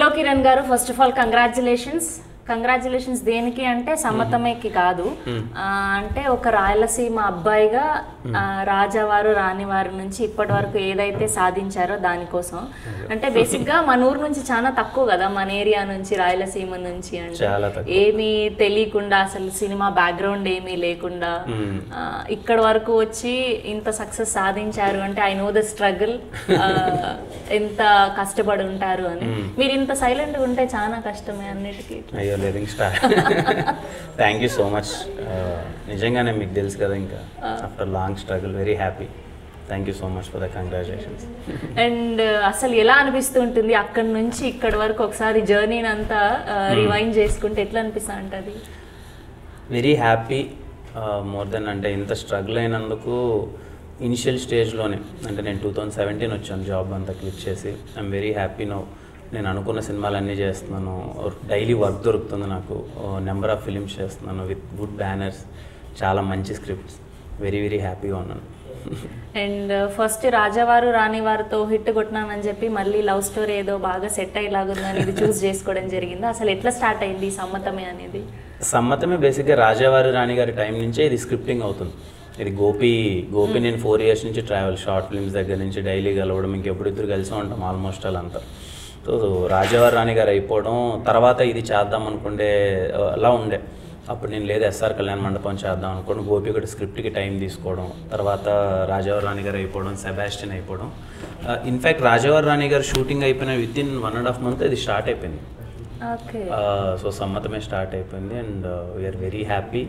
Hello Kiran గారు, first of all congratulations దేనికి అంటే సమ్మతమేకి కాదు, అంటే ఒక రాయలసీమ అబ్బాయిగా రాజావారు రాణివారి నుంచి ఇప్పటి వరకు ఏదైతే సాధించారో దానికోసం. అంటే బేసిక్గా మన ఊరు నుంచి చాలా తక్కువ కదా, మన ఏరియా నుంచి రాయలసీమ నుంచి, అంటే ఏమీ తెలియకుండా అసలు సినిమా బ్యాక్గ్రౌండ్ ఏమీ లేకుండా ఇక్కడ వరకు వచ్చి ఇంత సక్సెస్ సాధించారు అంటే ఐ నో ద స్ట్రగుల్, ఎంత కష్టపడి ఉంటారు అని. మీరు ఇంత సైలెంట్గా ఉంటే చాలా కష్టమే అన్నిటికీ. Thank you so much. నిజంగానే మీకు తెలుసు కదా, ఇంకా after long struggle very happy. Thank you so much for the congratulations. And అసలు ఎలా అనిపిస్తుంటుంది అక్కడి నుంచి ఇక్కడి వరకు ఒకసారి జర్నీని అంతా రివైండ్ చేసుకుంటే ఎట్లా అనిపిస్తా ఉంటుంది? Very happy. మోర్ దెన్ అంటే ఇంత స్ట్రగుల్ అయినందుకు ఇనిషియల్ స్టేజ్లోనే, అంటే నేను 2017 వచ్చాను జాబ్ అంతా క్లిక్ చేసి. I'm very happy now. నేను అనుకున్న సినిమాలు అన్నీ చేస్తున్నాను, డైలీ వర్క్ దొరుకుతుంది నాకు, నెంబర్ ఆఫ్ ఫిలిమ్స్ చేస్తున్నాను విత్ గుడ్ బ్యానర్స్, చాలా మంచి స్క్రిప్ట్స్. వెరీ వెరీ హ్యాపీగా ఉన్నాను. అండ్ ఫస్ట్ రాజావారు రాణివారితో హిట్ కొట్టినానని చెప్పి మళ్ళీ లవ్ స్టోరీ ఏదో బాగా సెట్ అయ్యేలాగుందని ఇది చూస్ చేసుకోవడం జరిగింది. అసలు ఎట్లా స్టార్ట్ అయింది సమ్మతమే అనేది? సమ్మతమే బేసిక్గా రాజావారు రాణి గారి టైం నుంచే ఇది స్క్రిప్టింగ్ అవుతుంది. ఇది గోపి నేను 4 years నుంచి ట్రావెల్, షార్ట్ ఫిల్మ్స్ దగ్గర నుంచి డైలీ కలవడం, ఇంకెప్పుడు ఇద్దరు కలిసి ఉంటాం ఆల్మోస్ట్ వాళ్ళంతా. సో రాజావారు రాణి గారు అయిపోవడం తర్వాత ఇది చేద్దాం అనుకుంటే అలా ఉండే. అప్పుడు నేను లేదు ఎస్ఆర్ కళ్యాణ మండపం చేద్దాం అనుకోండి, గోపి కూడా స్క్రిప్ట్కి టైం తీసుకోవడం, తర్వాత రాజావారు రాణి గారు అయిపోవడం, సెబాస్టియన్ అయిపోవడం. ఇన్ఫ్యాక్ట్ రాజావారు రాణి గారు షూటింగ్ అయిపోయిన విత్ ఇన్ 1.5 month ఇది స్టార్ట్ అయిపోయింది. సో సమ్మతమే స్టార్ట్ అయిపోయింది. And we're very happy.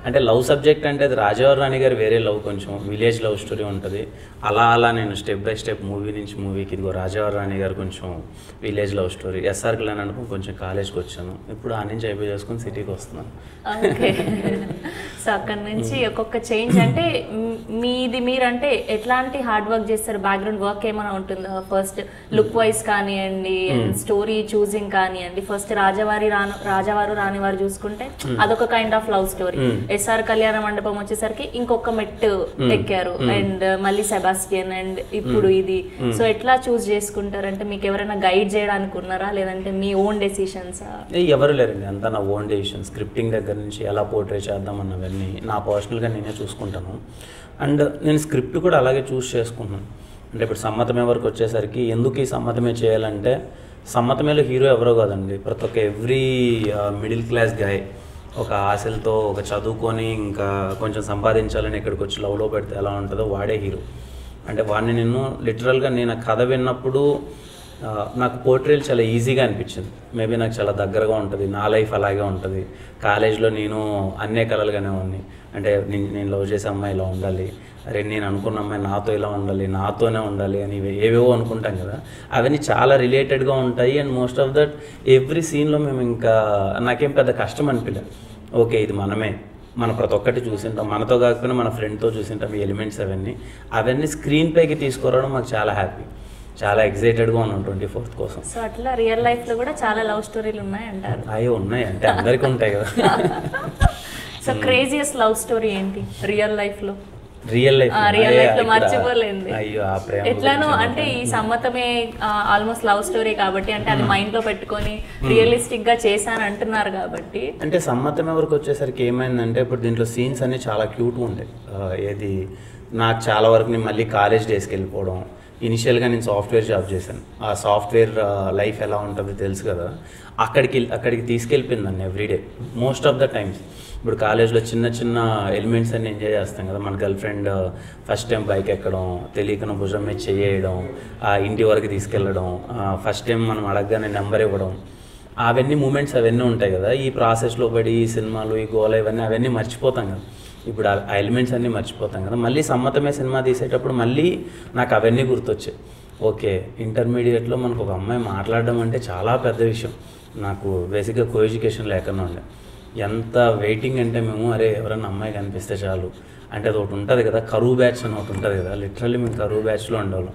అంటే లవ్ సబ్జెక్ట్ అంటే అది రాజావారు రాణి గారు వేరే లవ్, కొంచెం విలేజ్ లవ్ స్టోరీ ఉంటుంది. అలా నేను స్టెప్ బై స్టెప్ మూవీ నుంచి మూవీకి, ఇదిగో రాజావారు రాణి గారు కొంచెం village love story, SR Kalyan అనుకో కొంచెం కాలేజ్కి వచ్చాను, ఇప్పుడు ఆ నుంచి అయిపోయి చేసుకుని సిటీకి వస్తున్నాను. సో అక్కడ నుంచి ఒక్కొక్క చేంజ్. అంటే మీరంటే ఎట్లాంటి హార్డ్ వర్క్ చేస్తారు? బ్యాక్గ్రౌండ్ వర్క్ ఏమైనా ఉంటుందా? ఫస్ట్ లుక్ వైజ్ కానివ్వండి, స్టోరీ చూసింగ్ కానివ్వండి. ఫస్ట్ రాజావారు రాణివారు చూసుకుంటే అదొక kind of love story. SR Kalyana Mandapam వచ్చేసరికి ఇంకొక మెట్టు ఎక్కారు, అండ్ మళ్ళీ సెబాస్టియన్, అండ్ ఇప్పుడు ఇది. సో ఎట్లా చూస్ చేసుకుంటారు? అంటే మీకు ఎవరైనా గైడ్ చేయడానికి ఉన్నారా, లేదంటే మీ ఓన్ డెసిషన్స్? ఎవరు లేరండి, అంతా నా ఓన్ డెసిషన్. స్క్రిప్టింగ్ దగ్గర నుంచి ఎలా పోర్ట్రే చేద్దాం అన్నవన్నీ నా పర్సనల్గా నేనే చూసుకుంటాను. అండ్ నేను స్క్రిప్ట్ కూడా అలాగే చూస్ చేసుకుంటున్నాను. అంటే ఇప్పుడు సమ్మతమే వరకు వచ్చేసరికి ఎందుకు ఈ సమ్మతమే చేయాలంటే, సమ్మతమేలో హీరో ఎవరో కాదండి, ప్రతి ఒక్క ఎవ్రీ మిడిల్ క్లాస్ గాయ్ ఒక ఆశలతో, ఒక చదువుకొని ఇంకా కొంచెం సంపాదించాలని ఇక్కడికి వచ్చి లవ్లో పెడితే ఎలా ఉంటుందో వాడే హీరో. అంటే వాడిని నేను లిటరల్గా నేను కథ విన్నప్పుడు నాకు పోర్ట్రేల్ చాలా ఈజీగా అనిపించింది. మేబీ నాకు చాలా దగ్గరగా ఉంటుంది, నా లైఫ్ అలాగే ఉంటుంది. కాలేజ్లో నేను అన్నే కలలుగానే ఉన్నాయి. అంటే నేను లవ్ చేసే అమ్మాయి ఇలా ఉండాలి, అరే నేను అనుకున్న అమ్మాయి నాతో ఇలా ఉండాలి, నాతోనే ఉండాలి అని ఏవేవో అనుకుంటాం కదా, అవన్నీ చాలా రిలేటెడ్గా ఉంటాయి. And most of that every సీన్లో మేము ఇంకా నాకేం పెద్ద కష్టం అనిపించలేదు. ఓకే ఇది మనమే, మన ప్రతి ఒక్కటి చూసింటాం, మనతో కాకపోయినా మన ఫ్రెండ్తో చూసింటాం ఈ ఎలిమెంట్స్ అవన్నీ స్క్రీన్ పైకి తీసుకురావడం మాకు చాలా హ్యాపీ, చాలా ఎక్సైటెడ్గా ఉన్నాం 24th కోసం. సో అట్లా రియల్ లైఫ్లో కూడా చాలా లవ్ స్టోరీలు ఉన్నాయి అంటారు? అవి ఉన్నాయి, అంటే అందరికీ ఉంటాయి కదా. సో క్రేజియస్ట్ లవ్ స్టోరీ ఏంటి రియల్ లైఫ్లో? రియల్ లైఫ్ లో మర్చిపోలేదు ఎట్లానో. అంటే ఈ సమ్మతమే ఆల్మోస్ట్ లవ్ స్టోరీ కాబట్టి, అంటే అది మైండ్ లో పెట్టుకొని రియలిస్టిక్ గా చేశాను అంటున్నారు కాబట్టి. అంటే సమ్మతమే వరకు వచ్చేసరికి ఏమైందంటే, ఇప్పుడు దీంట్లో సీన్స్ అన్ని చాలా క్యూట్గా ఉంటాయి. ఏది నాకు చాలా వరకు నేను మళ్ళీ కాలేజ్ డేస్కి వెళ్ళిపోవడం. ఇనిషియల్గా నేను సాఫ్ట్వేర్ జాబ్ చేశాను, ఆ సాఫ్ట్వేర్ లైఫ్ ఎలా ఉంటుందో తెలుసు కదా, అక్కడికి తీసుకెళ్ళిపోయింది నన్ను everyday most of the times. ఇప్పుడు కాలేజ్లో చిన్న చిన్న ఎలిమెంట్స్ అన్ని ఎంజాయ్ చేస్తాం కదా, మన girl friend first time bike ఎక్కడం, తెలియకన భుజం మీద చేయడం, ఆ ఇంటి వరకు తీసుకెళ్ళడం, ఫస్ట్ టైం మనం అడగగానే నెంబర్ ఇవ్వడం, అవన్నీ మూమెంట్స్ అవన్నీ ఉంటాయి కదా. ఈ ప్రాసెస్లో పడి ఈ సినిమాలు, ఈ గోల అవన్నీ మర్చిపోతాం కదా. ఇప్పుడు ఆ ఎలిమెంట్స్ అన్నీ మర్చిపోతాం కదా. మళ్ళీ సమ్మతమే సినిమా తీసేటప్పుడు మళ్ళీ నాకు అవన్నీ గుర్తొచ్చాయి. ఓకే ఇంటర్మీడియట్లో మనకు ఒక అమ్మాయి మాట్లాడడం అంటే చాలా పెద్ద విషయం. నాకు బేసిక్గా కో ఎడ్యుకేషన్ లేకుండా ఉండే, ఎంత వెయిటింగ్ అంటే మేము అరే ఎవరన్నా అమ్మాయి కనిపిస్తే చాలు అంటే అది ఒకటి ఉంటుంది కదా, కరువు బ్యాచ్ అని ఒకటి ఉంటుంది కదా, లిటరల్లీ మేము కరువు బ్యాచ్లో ఉండేవాళ్ళం.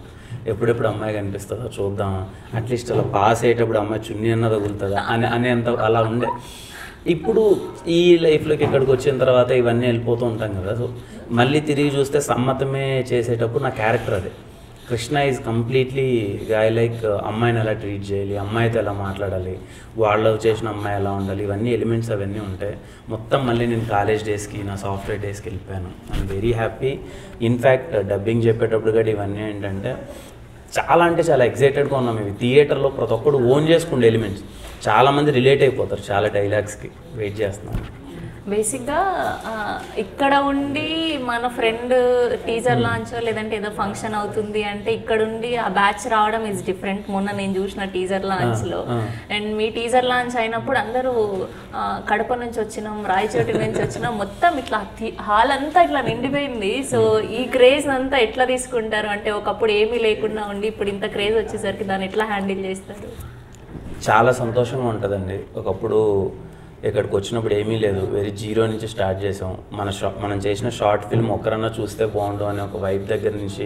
ఎప్పుడెప్పుడు అమ్మాయి కనిపిస్తుందో చూద్దాం, అట్లీస్ట్ అలా పాస్ అయ్యేటప్పుడు అమ్మాయి చున్నీ అన్న తగులుతుందా అనేంత అలా ఉండే. ఇప్పుడు ఈ లైఫ్లోకి ఇక్కడికి వచ్చిన తర్వాత ఇవన్నీ వెళ్ళిపోతూ ఉంటాం కదా. సో మళ్ళీ తిరిగి చూస్తే సమ్మతమే చేసేటప్పుడు నా క్యారెక్టర్ అదే, కృష్ణ ఈజ్ కంప్లీట్లీ గాయ లైక్ అమ్మాయిని ఎలా ట్రీట్ చేయాలి, అమ్మాయితో ఎలా మాట్లాడాలి, వాళ్ళు చేసిన అమ్మాయి ఎలా ఉండాలి, ఇవన్నీ ఎలిమెంట్స్ అవన్నీ ఉంటాయి. మొత్తం మళ్ళీ నేను కాలేజ్ డేస్కి నా సాఫ్ట్వేర్ డేస్కి వెళ్ళిపోయాను. I'm very happy. In fact dubbing చెప్పేటప్పుడు కూడా ఇవన్నీ ఏంటంటే చాలా అంటే చాలా ఎక్సైటెడ్గా ఉన్నాం. ఇవి థియేటర్లో ప్రతి ఒక్కడు ఓన్ చేసుకుండే ఎలిమెంట్స్, చాలామంది రిలేట్ అయిపోతారు చాలా డైలాగ్స్కి. వెయిట్ చేస్తున్నాను. బేసిక్గా ఇక్కడ ఉండి మన ఫ్రెండ్ టీజర్ లాంచ్ లేదంటే ఏదో ఫంక్షన్ అవుతుంది అంటే ఇక్కడ ఉండి ఆ బ్యాచ్ రావడం ఈజ్ డిఫరెంట్. మొన్న నేను చూసిన టీజర్ లాంచ్లో అండ్ మీ టీజర్ లాంచ్ అయినప్పుడు అందరూ కడప నుంచి వచ్చినాం, రాయచోటి నుంచి వచ్చినాం, మొత్తం ఇట్లా హాల్ అంతా ఇట్లా నిండిపోయింది. సో ఈ క్రేజ్ అంతా ఎట్లా తీసుకుంటారు అంటే ఒకప్పుడు ఏమీ లేకుండా ఉండి ఇప్పుడు ఇంత క్రేజ్ వచ్చేసరికి దాన్ని ఎట్లా హ్యాండిల్ చేస్తారు? చాలా సంతోషంగా ఉంటుందండి. ఒకప్పుడు ఇక్కడికి వచ్చినప్పుడు ఏమీ లేదు, వెరీ జీరో నుంచి స్టార్ట్ చేసాం. మనం చేసిన షార్ట్ ఫిల్మ్ ఒక్కరన్నా చూస్తే బాగుండు అనే ఒక వైబ్ దగ్గర నుంచి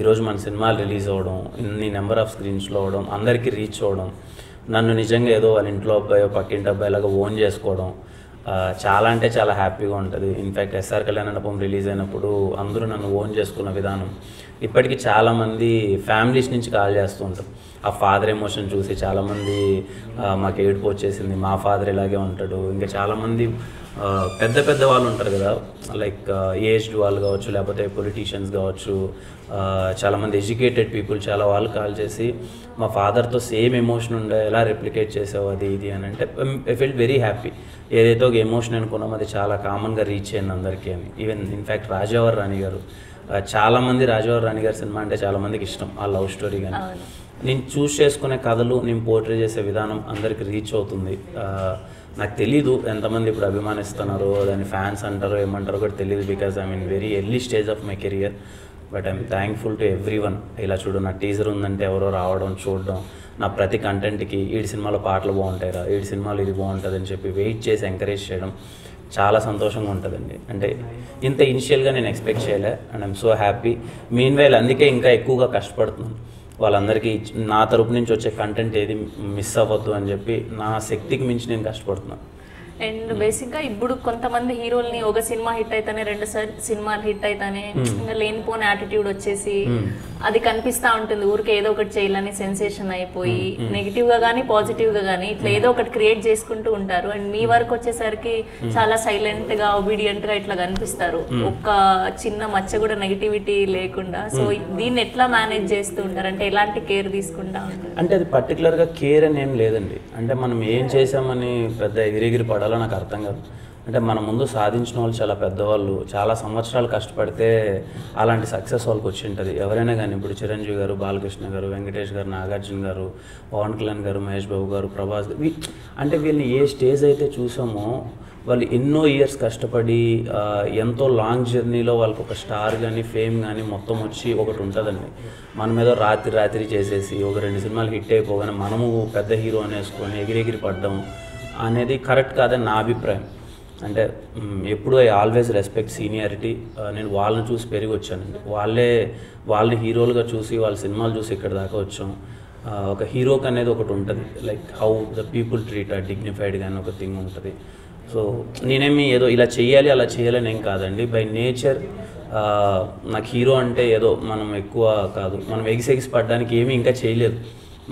ఈరోజు మన సినిమాలు రిలీజ్ అవ్వడం, ఇన్ని నెంబర్ ఆఫ్ స్క్రీన్స్లో అవ్వడం, అందరికీ రీచ్ అవ్వడం, నన్ను నిజంగా ఏదో వాళ్ళ ఇంట్లో అబ్బాయి పక్కింటి అబ్బాయిలాగా ఓన్ చేసుకోవడం చాలా అంటే చాలా హ్యాపీగా ఉంటుంది. ఇన్ఫ్యాక్ట్ ఎస్ఆర్ కళ్యాణమండపం రిలీజ్ అయినప్పుడు అందరూ నన్ను ఓన్ చేసుకున్న విధానం ఇప్పటికీ చాలామంది ఫ్యామిలీస్ నుంచి కాల్ చేస్తూ ఉంటారు. ఆ ఫాదర్ ఎమోషన్ చూసి చాలామంది మాకు ఏడుపు వచ్చేసింది, మా ఫాదర్ ఇలాగే ఉంటాడు. ఇంకా చాలామంది పెద్ద పెద్ద వాళ్ళు ఉంటారు కదా, లైక్ ఏజ్డ్ వాళ్ళు కావచ్చు, లేకపోతే పొలిటీషియన్స్ కావచ్చు, చాలామంది ఎడ్యుకేటెడ్ పీపుల్ చాలా వాళ్ళు కాల్ చేసి మా ఫాదర్తో సేమ్ ఎమోషన్ ఉండే, ఎలా రెప్లికేట్ చేసావు అది ఇది అని అంటే ఐ ఫీల్ వెరీ హ్యాపీ. ఏదైతే ఒక ఎమోషన్ అనుకున్నామో అది చాలా కామన్గా రీచ్ అయింది అందరికీ అని. ఈవెన్ ఇన్ఫ్యాక్ట్ రాజావారి రాణి గారు, చాలామంది రాజావారి రాణి గారి సినిమా అంటే చాలామందికి ఇష్టం, ఆ లవ్ స్టోరీ కానీ నేను చూస్ చేసుకునే కథలు, నేను పోర్ట్రే చేసే విధానం అందరికి రీచ్ అవుతుంది. నాకు తెలీదు ఎంతమంది ఇప్పుడు అభిమానిస్తున్నారో, దాని ఫ్యాన్స్ అంటారో ఏమంటారో కూడా తెలియదు, because I mean very early stage of my career. But I'm thankful to every one. ఇలా చూడు, నా టీజర్ ఉందంటే ఎవరో రావడం, చూడడం, నా ప్రతి కంటెంట్కి ఈడి సినిమాలో పాటలు బాగుంటాయిరా, ఈడి సినిమాలో ఇది బాగుంటుంది అని చెప్పి వెయిట్ చేసి ఎంకరేజ్ చేయడం చాలా సంతోషంగా ఉంటుందండి. అంటే ఇంత ఇనిషియల్గా నేను ఎక్స్పెక్ట్ చేయలే and I'm so happy. Mean while అందుకే ఇంకా ఎక్కువగా కష్టపడుతున్నాను. వాళ్ళందరికీ నా తరపు నుంచి వచ్చే కంటెంట్ ఏది మిస్ అవ్వద్దు అని చెప్పి నా శక్తికి మించి నేను కష్టపడుతున్నాను. అండ్ బేసిక్గా ఇప్పుడు కొంతమంది హీరోల్ని ఒక సినిమా హిట్ అయితేనే 2 సినిమాలు హిట్ అయితేనే ఇంకా లేనిపోని యాటిట్యూడ్ వచ్చేసి అది కనిపిస్తూ ఉంటుంది. ఊరికి ఏదో ఒకటి చేయాలని సెన్సేషన్ అయిపోయి నెగిటివ్గా కానీ పాజిటివ్గా కానీ ఇట్లా ఏదో ఒకటి క్రియేట్ చేసుకుంటూ ఉంటారు. అండ్ మీ వరకు వచ్చేసరికి చాలా సైలెంట్గా ఒబీడియంట్గా ఇట్లా కనిపిస్తారు, ఒక్క చిన్న మచ్చ కూడా నెగిటివిటీ లేకుండా. సో దీన్ని ఎట్లా మేనేజ్ చేస్తూ ఉంటారు, అంటే ఎలాంటి కేర్ తీసుకుంటా ఉంటారు? అంటే అది పర్టికులర్గా కేర్ అని ఏం లేదండి. అంటే మనం ఏం చేసామని పెద్ద ఎగిరెగిరి పడాలి నాకు అర్థం కాదు. అంటే మన ముందు సాధించిన వాళ్ళు చాలా పెద్దవాళ్ళు, చాలా సంవత్సరాలు కష్టపడితే అలాంటి సక్సెస్ వాళ్ళకి వచ్చి ఉంటుంది. ఎవరైనా కానీ ఇప్పుడు చిరంజీవి గారు, బాలకృష్ణ గారు, వెంకటేష్ గారు, నాగార్జున గారు, పవన్ కళ్యాణ్ గారు, మహేష్ బాబు గారు, ప్రభాస్ గారు, అంటే వీళ్ళని ఏ స్టేజ్ అయితే చూసామో వాళ్ళు ఎన్నో ఇయర్స్ కష్టపడి ఎంతో లాంగ్ జర్నీలో వాళ్ళకి ఒక స్టార్ కానీ ఫేమ్ కానీ మొత్తం వచ్చి ఒకటి ఉంటుందండి. మనం ఏదో రాత్రి చేసేసి ఒక 2 సినిమాలు హిట్ అయిపోగానే మనము పెద్ద హీరో అనేసుకొని ఎగిరెగిరి పడ్డం అనేది కరెక్ట్ కాదని నా అభిప్రాయం. అంటే ఎప్పుడు ఐ ఆల్వేస్ రెస్పెక్ట్ సీనియారిటీ. నేను వాళ్ళని చూసి పెరిగి వచ్చానండి. వాళ్ళని హీరోలుగా చూసి వాళ్ళ సినిమాలు చూసి ఇక్కడ దాకా వచ్చాం. ఒక హీరోకి అనేది ఒకటి ఉంటుంది, like how the people treat ఆ డిగ్నిఫైడ్గా అని ఒక థింగ్ ఉంటుంది. సో నేనేమి ఏదో ఇలా చేయాలి అలా చేయాలని ఏం కాదండి. బై నేచర్ నాకు హీరో అంటే ఏదో మనం ఎక్కువ కాదు, మనం ఎగిసి పడడానికి ఏమీ ఇంకా చేయలేదు.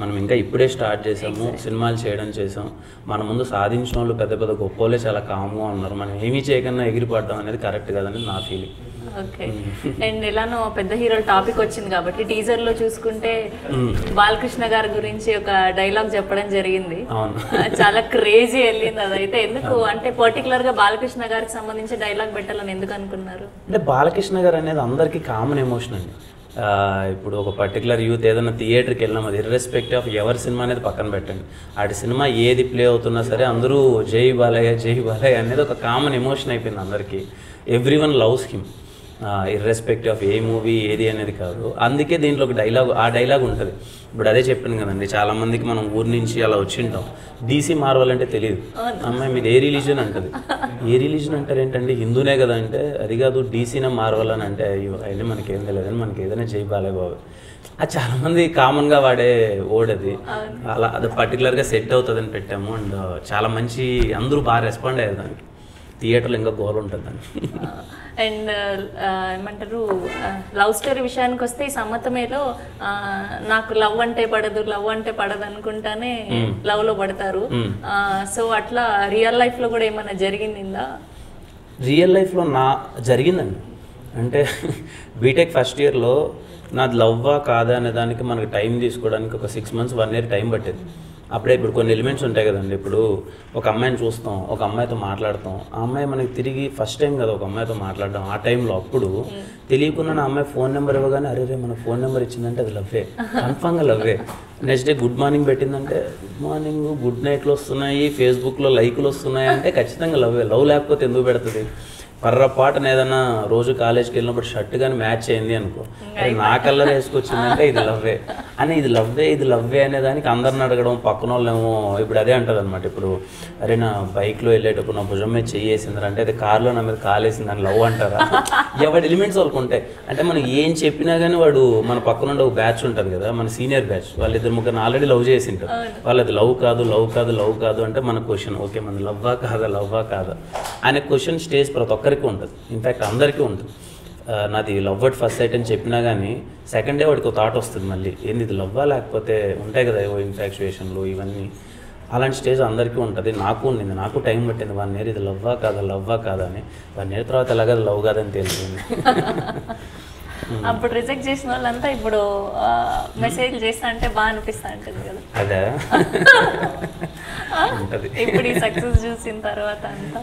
మనం ఇంకా ఇప్పుడే స్టార్ట్ చేసాము, సినిమాలు చేయడం చేసాం. మన ముందు సాధించిన వాళ్ళు పెద్ద పెద్ద గొప్ప వాళ్ళే చాలా కామ్గా ఉన్నారు. మనం ఏమీ చేయకుండా ఎగిరిపడడం అనేది కరెక్ట్ కాదని నా ఫీలింగ్. ఓకే. అండ్ ఎలానో పెద్ద హీరోల టాపిక్ వచ్చింది కాబట్టి టీజర్లో చూసుకుంటే బాలకృష్ణ గారి గురించి ఒక డైలాగ్ చెప్పడం జరిగింది, చాలా క్రేజీ వెళ్ళింది. అదైతే ఎందుకు అంటే పర్టికులర్గా బాలకృష్ణ గారికి సంబంధించి డైలాగ్ పెట్టాలని ఎందుకు అనుకున్నారు? అంటే బాలకృష్ణ గారు అనేది అందరికీ కామన్ ఎమోషన్ అండి. ఇప్పుడు ఒక పర్టికులర్ యూత్ ఏదైనా థియేటర్కి వెళ్ళినాం, అది ఇర్రెస్పెక్టివ్ ఆఫ్ ఎవరి సినిమా అనేది పక్కన పెట్టండి, ఆడి సినిమా ఏది ప్లే అవుతున్నా సరే అందరూ జై బాలయ్య అనేది ఒక కామన్ ఎమోషన్ అయిపోయింది అందరికీ. Every one loves him irrespective of A movie ఏది అనేది కాదు. అందుకే దీంట్లో ఒక డైలాగ్ ఉంటుంది. ఇప్పుడు అదే చెప్పాను కదండి, చాలామందికి మనం ఊరి నుంచి అలా వచ్చింటాం, డీసీ మార్వల్ అంటే తెలియదు. అమ్మాయి మీరు ఏ రిలీజన్ అంటుంది, ఏ రిలీజన్ అంటారు ఏంటండి, హిందూనే కదా అంటే అది కాదు డీసీనే మార్వల్ అని అంటే అయినా మనకేం తెలియదని మనకి ఏదైనా జై బాలయ్య బాబు అది చాలామంది కామన్గా వాడే ఓడది. అలా అది పర్టికులర్గా సెట్ అవుతుందని పెట్టాము. అండ్ చాలా మంచి అందరూ బాగా రెస్పాండ్ అయ్యారు దానికి. థియేటర్లో ఇంకా గోల్ ఉంటుందండి. అండ్ ఏమంటారు లవ్ స్టోరీ విషయానికి వస్తే ఈ సమ్మతమేలో నాకు లవ్ అంటే పడదు అనుకుంటానే లవ్ లో పడతారు. సో అట్లా రియల్ లైఫ్ లో కూడా ఏమైనా జరిగిందా? రియల్ లైఫ్లో జరిగిందండి. అంటే బీటెక్ ఫస్ట్ ఇయర్లో నాది లవ్వా కాదా అనే దానికి మనకు టైం తీసుకోవడానికి ఒక 6 months 1 year టైం పట్టేది. అప్పుడే ఇప్పుడు కొన్ని ఎలిమెంట్స్ ఉంటాయి కదండి. ఇప్పుడు ఒక అమ్మాయిని చూస్తాం, ఒక అమ్మాయితో మాట్లాడతాం, ఆ అమ్మాయి మనకి తిరిగి ఫస్ట్ టైం కదా ఒక అమ్మాయితో మాట్లాడడం. ఆ టైంలో అప్పుడు తెలియకుండా నా అమ్మాయి ఫోన్ నెంబర్ ఇవ్వగానే అరే మన ఫోన్ నెంబర్ ఇచ్చిందంటే అది లవ్వే, కన్ఫామ్గా లవ్వే. నెక్స్ట్ డే గుడ్ మార్నింగ్ పెట్టిందంటే గుడ్ మార్నింగ్ గుడ్ నైట్లు వస్తున్నాయి, ఫేస్బుక్లో లైకులు వస్తున్నాయి అంటే ఖచ్చితంగా లవ్వే. లవ్ లేకపోతే ఎందుకు పెడుతుంది? పర్రపాటున ఏదన్నా రోజు కాలేజ్కి వెళ్ళినప్పుడు షర్ట్ కానీ మ్యాచ్ అయింది అనుకో, నా కలర్ వేసుకొచ్చిందంటే ఇది లవ్వే అని, ఇది లవ్వే అనే దానికి అందరిని అడగడం, పక్కన వాళ్ళేమో ఇప్పుడు అదే అంటుంది అనమాట. ఇప్పుడు అరే నా బైక్లో వెళ్ళేటప్పుడు నా భుజం మీద చెయ్యేసింది అంటే అది కార్లో నా మీద కాలేసింది అని లవ్ అంటారా? ఎవరి ఎలిమెంట్స్ వాళ్ళకు ఉంటాయి. అంటే మనం ఏం చెప్పినా కానీ వాడు మన పక్కన ఉండే ఒక బ్యాచ్ ఉంటుంది కదా, మన సీనియర్ బ్యాచ్, వాళ్ళు 2-3 ఆల్రెడీ లవ్ చేసి ఉంటారు. వాళ్ళు అది లవ్ కాదు అంటే మన క్వశ్చన్ ఓకే మన లవ్వా కాదా అనే క్వశ్చన్ స్టేజ్ ప్రతి ఒక్కరికి ఉంటుంది. ఇన్ఫ్యాక్ట్ అందరికీ ఉంటుంది. నాది లవ్ అట్ ఫస్ట్ సైట్ అని చెప్పినా కానీ సెకండ్ డే వాడికి థాట్ వస్తుంది మళ్ళీ, ఏంది ఇది లవ్వా లేకపోతే ఉంటాయి కదా ఏవో ఇన్ఫాక్చుయేషన్లు ఇవన్నీ. అలాంటి స్టేజ్ అందరికీ ఉంటుంది. నాకు ఉండింది, నాకు టైం పట్టింది 1 year ఇది లవ్వా కాదా అని. 1 year తర్వాత ఎలాగ లవ్ కాదని తెలిసింది. అప్పుడు రిజెక్ట్ చేసిన వాళ్ళంతా ఇప్పుడు మెసేజ్ చేస్తా అంటే బాగా అనిపిస్తా ఉంటుంది కదా. అదే ఇప్పుడు ఈ సక్సెస్ చూసిన తర్వాత అంతా.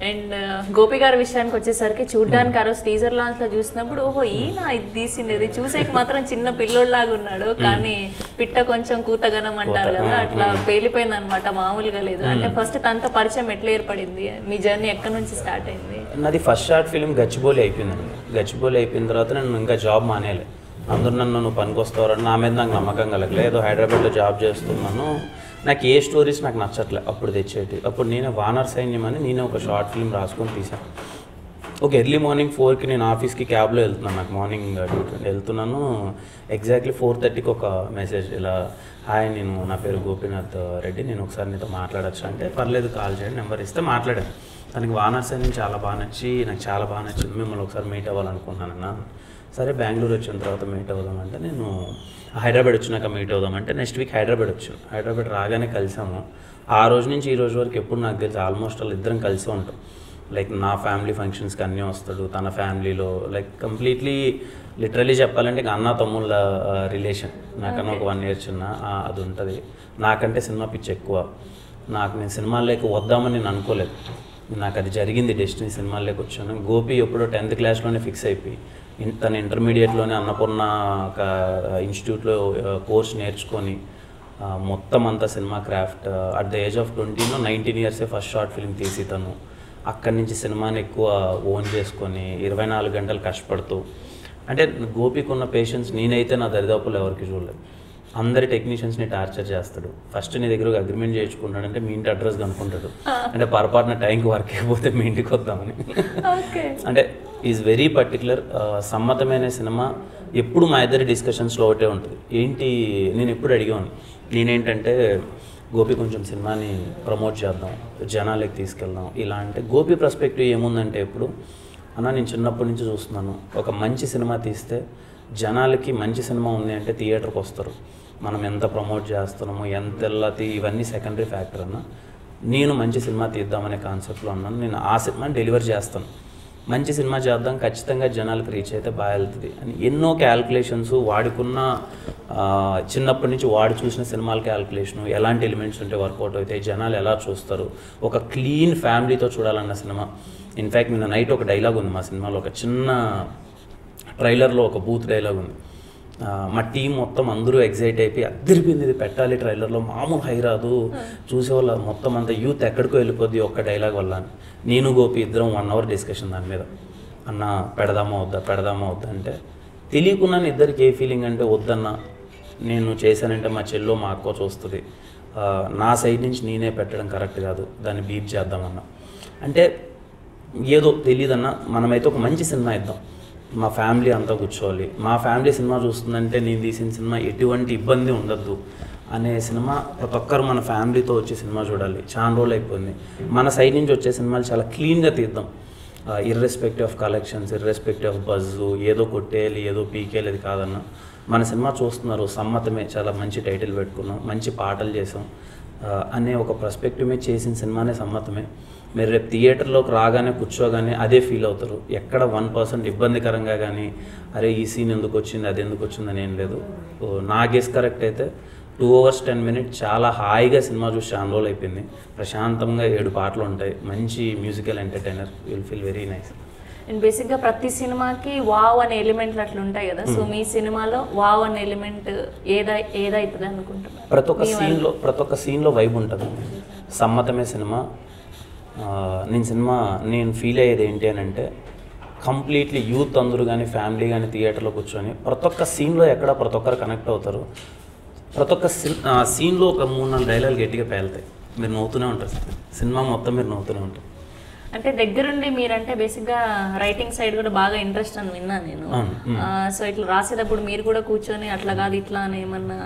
అండ్ గోపి గారి విషయానికి వచ్చేసరికి చూడ్డానికి ఆ రోజు టీజర్ లాంచ్ లో చూసినప్పుడు ఓహో ఈయన ఇది తీసింది, ఇది చూసేకి మాత్రం చిన్న పిల్లోడ్లాగా ఉన్నాడు, కానీ పిట్ట కొంచెం కూతగనం అంటారు కదా, అట్లా పేలిపోయింది అనమాట, మామూలుగా లేదు. అంటే ఫస్ట్ తనతో పరిచయం ఎట్లా ఏర్పడింది, మీ జర్నీ ఎక్కడి నుంచి స్టార్ట్ అయింది? నాది ఫస్ట్ షార్ట్ ఫిల్మ్ గచ్చిబౌలి అయిపోయిందండి. గచ్చిబౌలి అయిపోయిన తర్వాత నేను ఇంకా జాబ్ మానేయాలి. అందరూ నువ్వు పనికి వస్తావని నా మీద నాకు నమ్మకం కలగలేదు. ఏదో హైదరాబాద్లో జాబ్ చేస్తున్నాను, నాకు ఏ స్టోరీస్ నాకు నచ్చట్లే అప్పుడు తెచ్చేటి. అప్పుడు నేనే వానర్ సైన్యం అని నేనే ఒక షార్ట్ ఫిల్మ్ రాసుకొని తీసాను. ఒక ఎర్లీ మార్నింగ్ 4కి నేను ఆఫీస్కి క్యాబ్లో వెళ్తున్నాను, నాకు మార్నింగ్ డ్యూటీ వెళ్తున్నాను. ఎగ్జాక్ట్లీ 4:30కి ఒక మెసేజ్, ఇలా హాయ్ నేను నా పేరు గోపీనాథ్ రెడ్డి, నేను ఒకసారి నీతో మాట్లాడచ్చు అంటే పర్లేదు కాల్ చేయండి, నెంబర్ ఇస్తే మాట్లాడాను. తనకి వానర్ సైన్యం చాలా బాగా నచ్చి నాకు చాలా బాగా నచ్చింది, మిమ్మల్ని ఒకసారి మీట్ అవ్వాలనుకుంటున్నానన్నా. సరే బెంగళూరు వచ్చిన తర్వాత మీట్ అవుదామంటే, నేను హైదరాబాద్ వచ్చినాక మీట్ అవుదామంటే నెక్స్ట్ వీక్ హైదరాబాద్ వచ్చాను. హైదరాబాద్ రాగానే కలిసాము. ఆ రోజు నుంచి ఈ రోజు వరకు ఎప్పుడు నాకు తెలిసి ఆల్మోస్ట్ వాళ్ళు ఇద్దరం కలిసి ఉంటాం. లైక్ నా ఫ్యామిలీ ఫంక్షన్స్కి అన్నీ వస్తాడు, తన ఫ్యామిలీలో లైక్ కంప్లీట్లీ లిటరలీ చెప్పాలంటే ఇక అన్న తమ్ముళ్ళ రిలేషన్. నాకన్నా ఒక 1 year చిన్న అది ఉంటుంది. నాకంటే సినిమా పిచ్చి ఎక్కువ. నేను సినిమాల్లోకి వద్దామని నేను అనుకోలేదు, నాకు అది జరిగింది, డెస్టినీ సినిమాల్లోకి వచ్చాను. గోపి ఎప్పుడో 10th క్లాస్లోనే ఫిక్స్ అయిపోయి తన ఇంటర్మీడియట్లోనే అన్నపూర్ణ ఒక ఇన్స్టిట్యూట్లో కోర్స్ నేర్చుకొని మొత్తం అంతా cinema craft at the age of 20 19 years first short film తీసి తను అక్కడి నుంచి సినిమాని ఎక్కువ ఓన్ చేసుకొని 24 గంటలు కష్టపడుతూ, అంటే గోపికి ఉన్న పేషెన్స్ నేనైతే నా దరిదాపులు ఎవరికి చూడలేదు. అందరి టెక్నీషియన్స్ని టార్చర్ చేస్తాడు. ఫస్ట్ నీ దగ్గర అగ్రిమెంట్ చేయించుకుంటాడు అంటే మీ ఇంటి అడ్రస్ కనుక్కుంటాడు, అంటే పొరపాటున టైంకి వర్క్ అయిపోతే మీ ఇంటికి వద్దామని. అంటే ఈజ్ వెరీ పర్టికులర్. సమ్మతమైన సినిమా ఎప్పుడు మా ఇద్దరి డిస్కషన్స్లో ఒకటే ఉంటుంది. ఏంటి నేను ఎప్పుడు అడిగాను, నేనేంటంటే గోపి కొంచెం సినిమాని ప్రమోట్ చేద్దాం, జనాలకి తీసుకెళ్దాం ఇలా అంటే, గోపి పర్స్పెక్టివ్ ఏముందంటే ఎప్పుడు అన్న నేను చిన్నప్పటి నుంచి చూస్తున్నాను, ఒక మంచి సినిమా తీస్తే జనాలకి మంచి సినిమా ఉంది అంటే థియేటర్కి వస్తారు. మనం ఎంత ప్రమోట్ చేస్తున్నామో ఎంత ఇవన్నీ సెకండరీ ఫ్యాక్టర్ అన్న. నేను మంచి సినిమా తీద్దామనే కాన్సెప్ట్లో అన్నాను. నేను ఆ సినిమాని డెలివర్ చేస్తాను, మంచి సినిమా చేద్దాం, ఖచ్చితంగా జనాలకు రీచ్ అయితే బాగా వెళ్తుంది అని ఎన్నో క్యాల్కులేషన్స్, వాడుకున్న చిన్నప్పటి నుంచి వాడు చూసిన సినిమాల క్యాల్కులేషను, ఎలాంటి ఎలిమెంట్స్ ఉంటే వర్కౌట్ అవుతాయి, జనాలు ఎలా చూస్తారు, ఒక క్లీన్ ఫ్యామిలీతో చూడాలన్న సినిమా. ఇన్ఫ్యాక్ట్ నిన్న నైట్ ఒక డైలాగ్ ఉంది మా సినిమాలో, ఒక చిన్న ట్రైలర్లో ఒక బూత్ డైలాగ్ ఉంది. మా టీం మొత్తం అందరూ ఎగ్జైట్ అయిపోయి అద్దరిపోయింది, ఇది పెట్టాలి ట్రైలర్లో, మామూలు హై రాదు, చూసేవాళ్ళ మొత్తం అంతా యూత్ ఎక్కడికో వెళ్ళిపోద్ది ఒక్క డైలాగ్ వల్ల. నేను గోపి ఇద్దరం 1 hour డిస్కషన్ దాని మీద, అన్న పెడదామా వద్దా అంటే తెలియకున్నా ఇద్దరికి ఏ ఫీలింగ్ అంటే వద్దన్నా, నేను చేశానంటే మా చెల్లో మా అక్క చూస్తుంది, నా సైడ్ నుంచి నేనే పెట్టడం కరెక్ట్ కాదు, దాన్ని బీట్ చేద్దామన్నా. అంటే ఏదో తెలియదన్నా, మనమైతే ఒక మంచి సినిమా ఇద్దాం, మా ఫ్యామిలీ అంతా కూర్చోవాలి, మా ఫ్యామిలీ సినిమా చూస్తుందంటే నేను తీసిన సినిమా ఎటువంటి ఇబ్బంది ఉండద్దు అనే సినిమా, ప్రతి ఒక్కరు మన ఫ్యామిలీతో వచ్చే సినిమా చూడాలి. చాలా రోజులు అయిపోయింది, మన సైడ్ నుంచి వచ్చే సినిమాలు చాలా క్లీన్గా తీద్దాం irrespective of collections, irrespective of buzz, ఏదో కొట్టేయాలి ఏదో పీకేయాలి కాదన్న, మన సినిమా చూస్తున్నారు, సమ్మతమే, చాలా మంచి టైటిల్ పెట్టుకున్నాం, మంచి పాటలు చేసాం అనే ఒక పర్స్పెక్టివ్ మీద చేసిన సినిమానే సమ్మతమే. మీరు రేపు థియేటర్లోకి రాగానే కూర్చోగానే అదే ఫీల్ అవుతారు. ఎక్కడ 1% ఇబ్బందికరంగా కానీ అరే ఈ సీన్ ఎందుకు వచ్చింది అది ఎందుకు వచ్చిందని ఏం లేదు. నా గెస్ కరెక్ట్ అయితే 2 hours 10 minutes చాలా హాయిగా సినిమా చూసి చాలా రోజులు అయిపోయింది. ప్రశాంతంగా 7 పాటలు ఉంటాయి, మంచి musical entertainer, will feel very nice. And బేసిక్గా ప్రతి సినిమాకి వావ్ అనే ఎలిమెంట్లు అట్లా ఉంటాయి కదా, సో మీ సినిమాలో వావ్ అనే ఎలిమెంట్ ఏదైతుంది అనుకుంటున్నారు? ప్రతి ఒక్క సీన్లో వైబ్ ఉంటుంది. సమ్మతమే సినిమా నేను ఫీల్ అయ్యేది ఏంటి అని అంటే, కంప్లీట్లీ యూత్ అందరూ కానీ ఫ్యామిలీ కానీ థియేటర్లో కూర్చొని ప్రతి ఒక్క సీన్లో ప్రతి ఒక్కరు కనెక్ట్ అవుతారు. ప్రతి ఒక్క సీన్లో ఒక 3-4 డైలాగులు గట్టిగా పేలుతాయి, మీరు నవ్వుతూనే ఉంటారు. సినిమా మొత్తం మీరు నవ్వుతూనే ఉంటారు. అంటే దగ్గరుండి మీరంటే బేసిక్గా రైటింగ్ సైడ్ కూడా బాగా ఇంట్రెస్ట్ అని విన్నాను నేను. సో ఇట్లా రాసేటప్పుడు మీరు కూడా కూర్చొని అట్లా కాదు ఇట్లా అని ఏమన్నా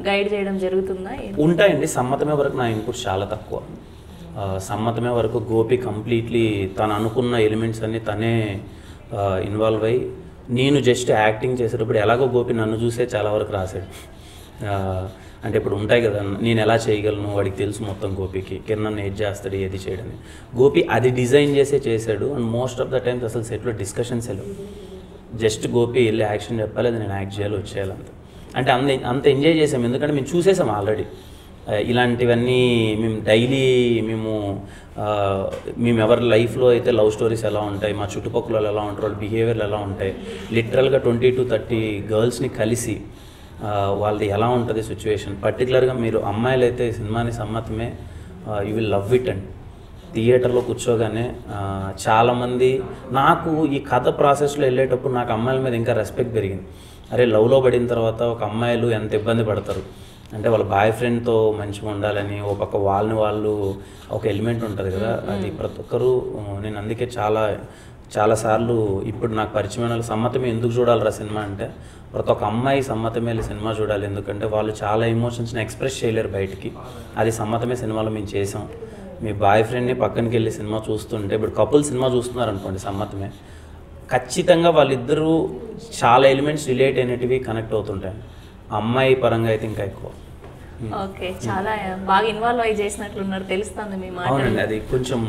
గైడ్ చేయడం జరుగుతుందా? ఉంటాయండి. సమ్మతమే వరకు నా ఇన్పుట్ చాలా తక్కువ. సమ్మతమే వరకు గోపి కంప్లీట్లీ తను అనుకున్న ఎలిమెంట్స్ అన్నీ తనే ఇన్వాల్వ్ అయ్యి, నేను జస్ట్ యాక్టింగ్ చేసేటప్పుడు ఎలాగో గోపి నన్ను చూసే చాలా వరకు రాశాడు. అంటే ఇప్పుడు ఉంటాయి కదా, నేను ఎలా చేయగలను వాడికి తెలుసు మొత్తం గోపికి, కిరణ్ ఏది చేస్తాడు ఏది చేయడని. గోపి అది డిజైన్ చేశాడు. And most of the times అసలు సెట్లో డిస్కషన్స్ వెళ్ళవు. జస్ట్ గోపి వెళ్ళి యాక్షన్ చెప్పాలి, అది నేను యాక్ట్ చేయాలి వచ్చేయాలి అంత. అంటే అంత ఎంజాయ్ చేసాం, ఎందుకంటే మేము చూసేసాం ఆల్రెడీ. ఇలాంటివన్నీ మేము డైలీ మేము ఎవరి లైఫ్లో అయితే లవ్ స్టోరీస్ ఎలా ఉంటాయి, మా చుట్టుపక్కల ఎలా ఉంటారు, వాళ్ళ బిహేవియర్లు ఎలా ఉంటాయి, లిటరల్గా 20 to 30 గర్ల్స్ని కలిసి వాళ్ళది ఎలా ఉంటుంది సిచ్యువేషన్. పర్టికులర్గా మీరు అమ్మాయిలు అయితే సినిమాని Sammathame, you will love it and థియేటర్లో కూర్చోగానే చాలామంది నాకు ఈ కథ ప్రాసెస్లో వెళ్ళేటప్పుడు నాకు అమ్మాయిల మీద ఇంకా రెస్పెక్ట్ పెరిగింది. అరే లవ్లో పడిన తర్వాత ఒక అమ్మాయిలు ఎంత ఇబ్బంది పడతారు అంటే, వాళ్ళ బాయ్ ఫ్రెండ్తో మంచిగా ఉండాలని ఒక పక్క వాళ్ళు ఒక ఎలిమెంట్ ఉంటుంది కదా, అది ప్రతి ఒక్కరూ. నేను అందుకే చాలాసార్లు ఇప్పుడు నాకు పరిచయమైన వాళ్ళు సమ్మతమే ఎందుకు చూడాలిరా సినిమా అంటే, ప్రతి ఒక్క అమ్మాయి సమ్మతమే సినిమా చూడాలి, ఎందుకంటే వాళ్ళు చాలా ఎమోషన్స్ని ఎక్స్ప్రెస్ చేయలేరు బయటికి. అది సమ్మతమే సినిమాలో మేము చేసాం. మీ బాయ్ ఫ్రెండ్ని పక్కనకి వెళ్ళి సినిమా చూస్తుంటే, ఇప్పుడు కపుల్ సినిమా చూస్తున్నారు అనుకోండి సమ్మతమే, ఖచ్చితంగా వాళ్ళిద్దరూ చాలా ఎలిమెంట్స్ రిలేట్ అయినటివి కనెక్ట్ అవుతుంటాయి. అమ్మాయి పరంగా అయితే ఇంకా ఎక్కువ. ఓకే, చాలా బాగా ఇన్వాల్వ్ అయ్యి చేసినట్లున్నారు, తెలుస్తుంది మీ మాట. అవునండి, అది కొంచెం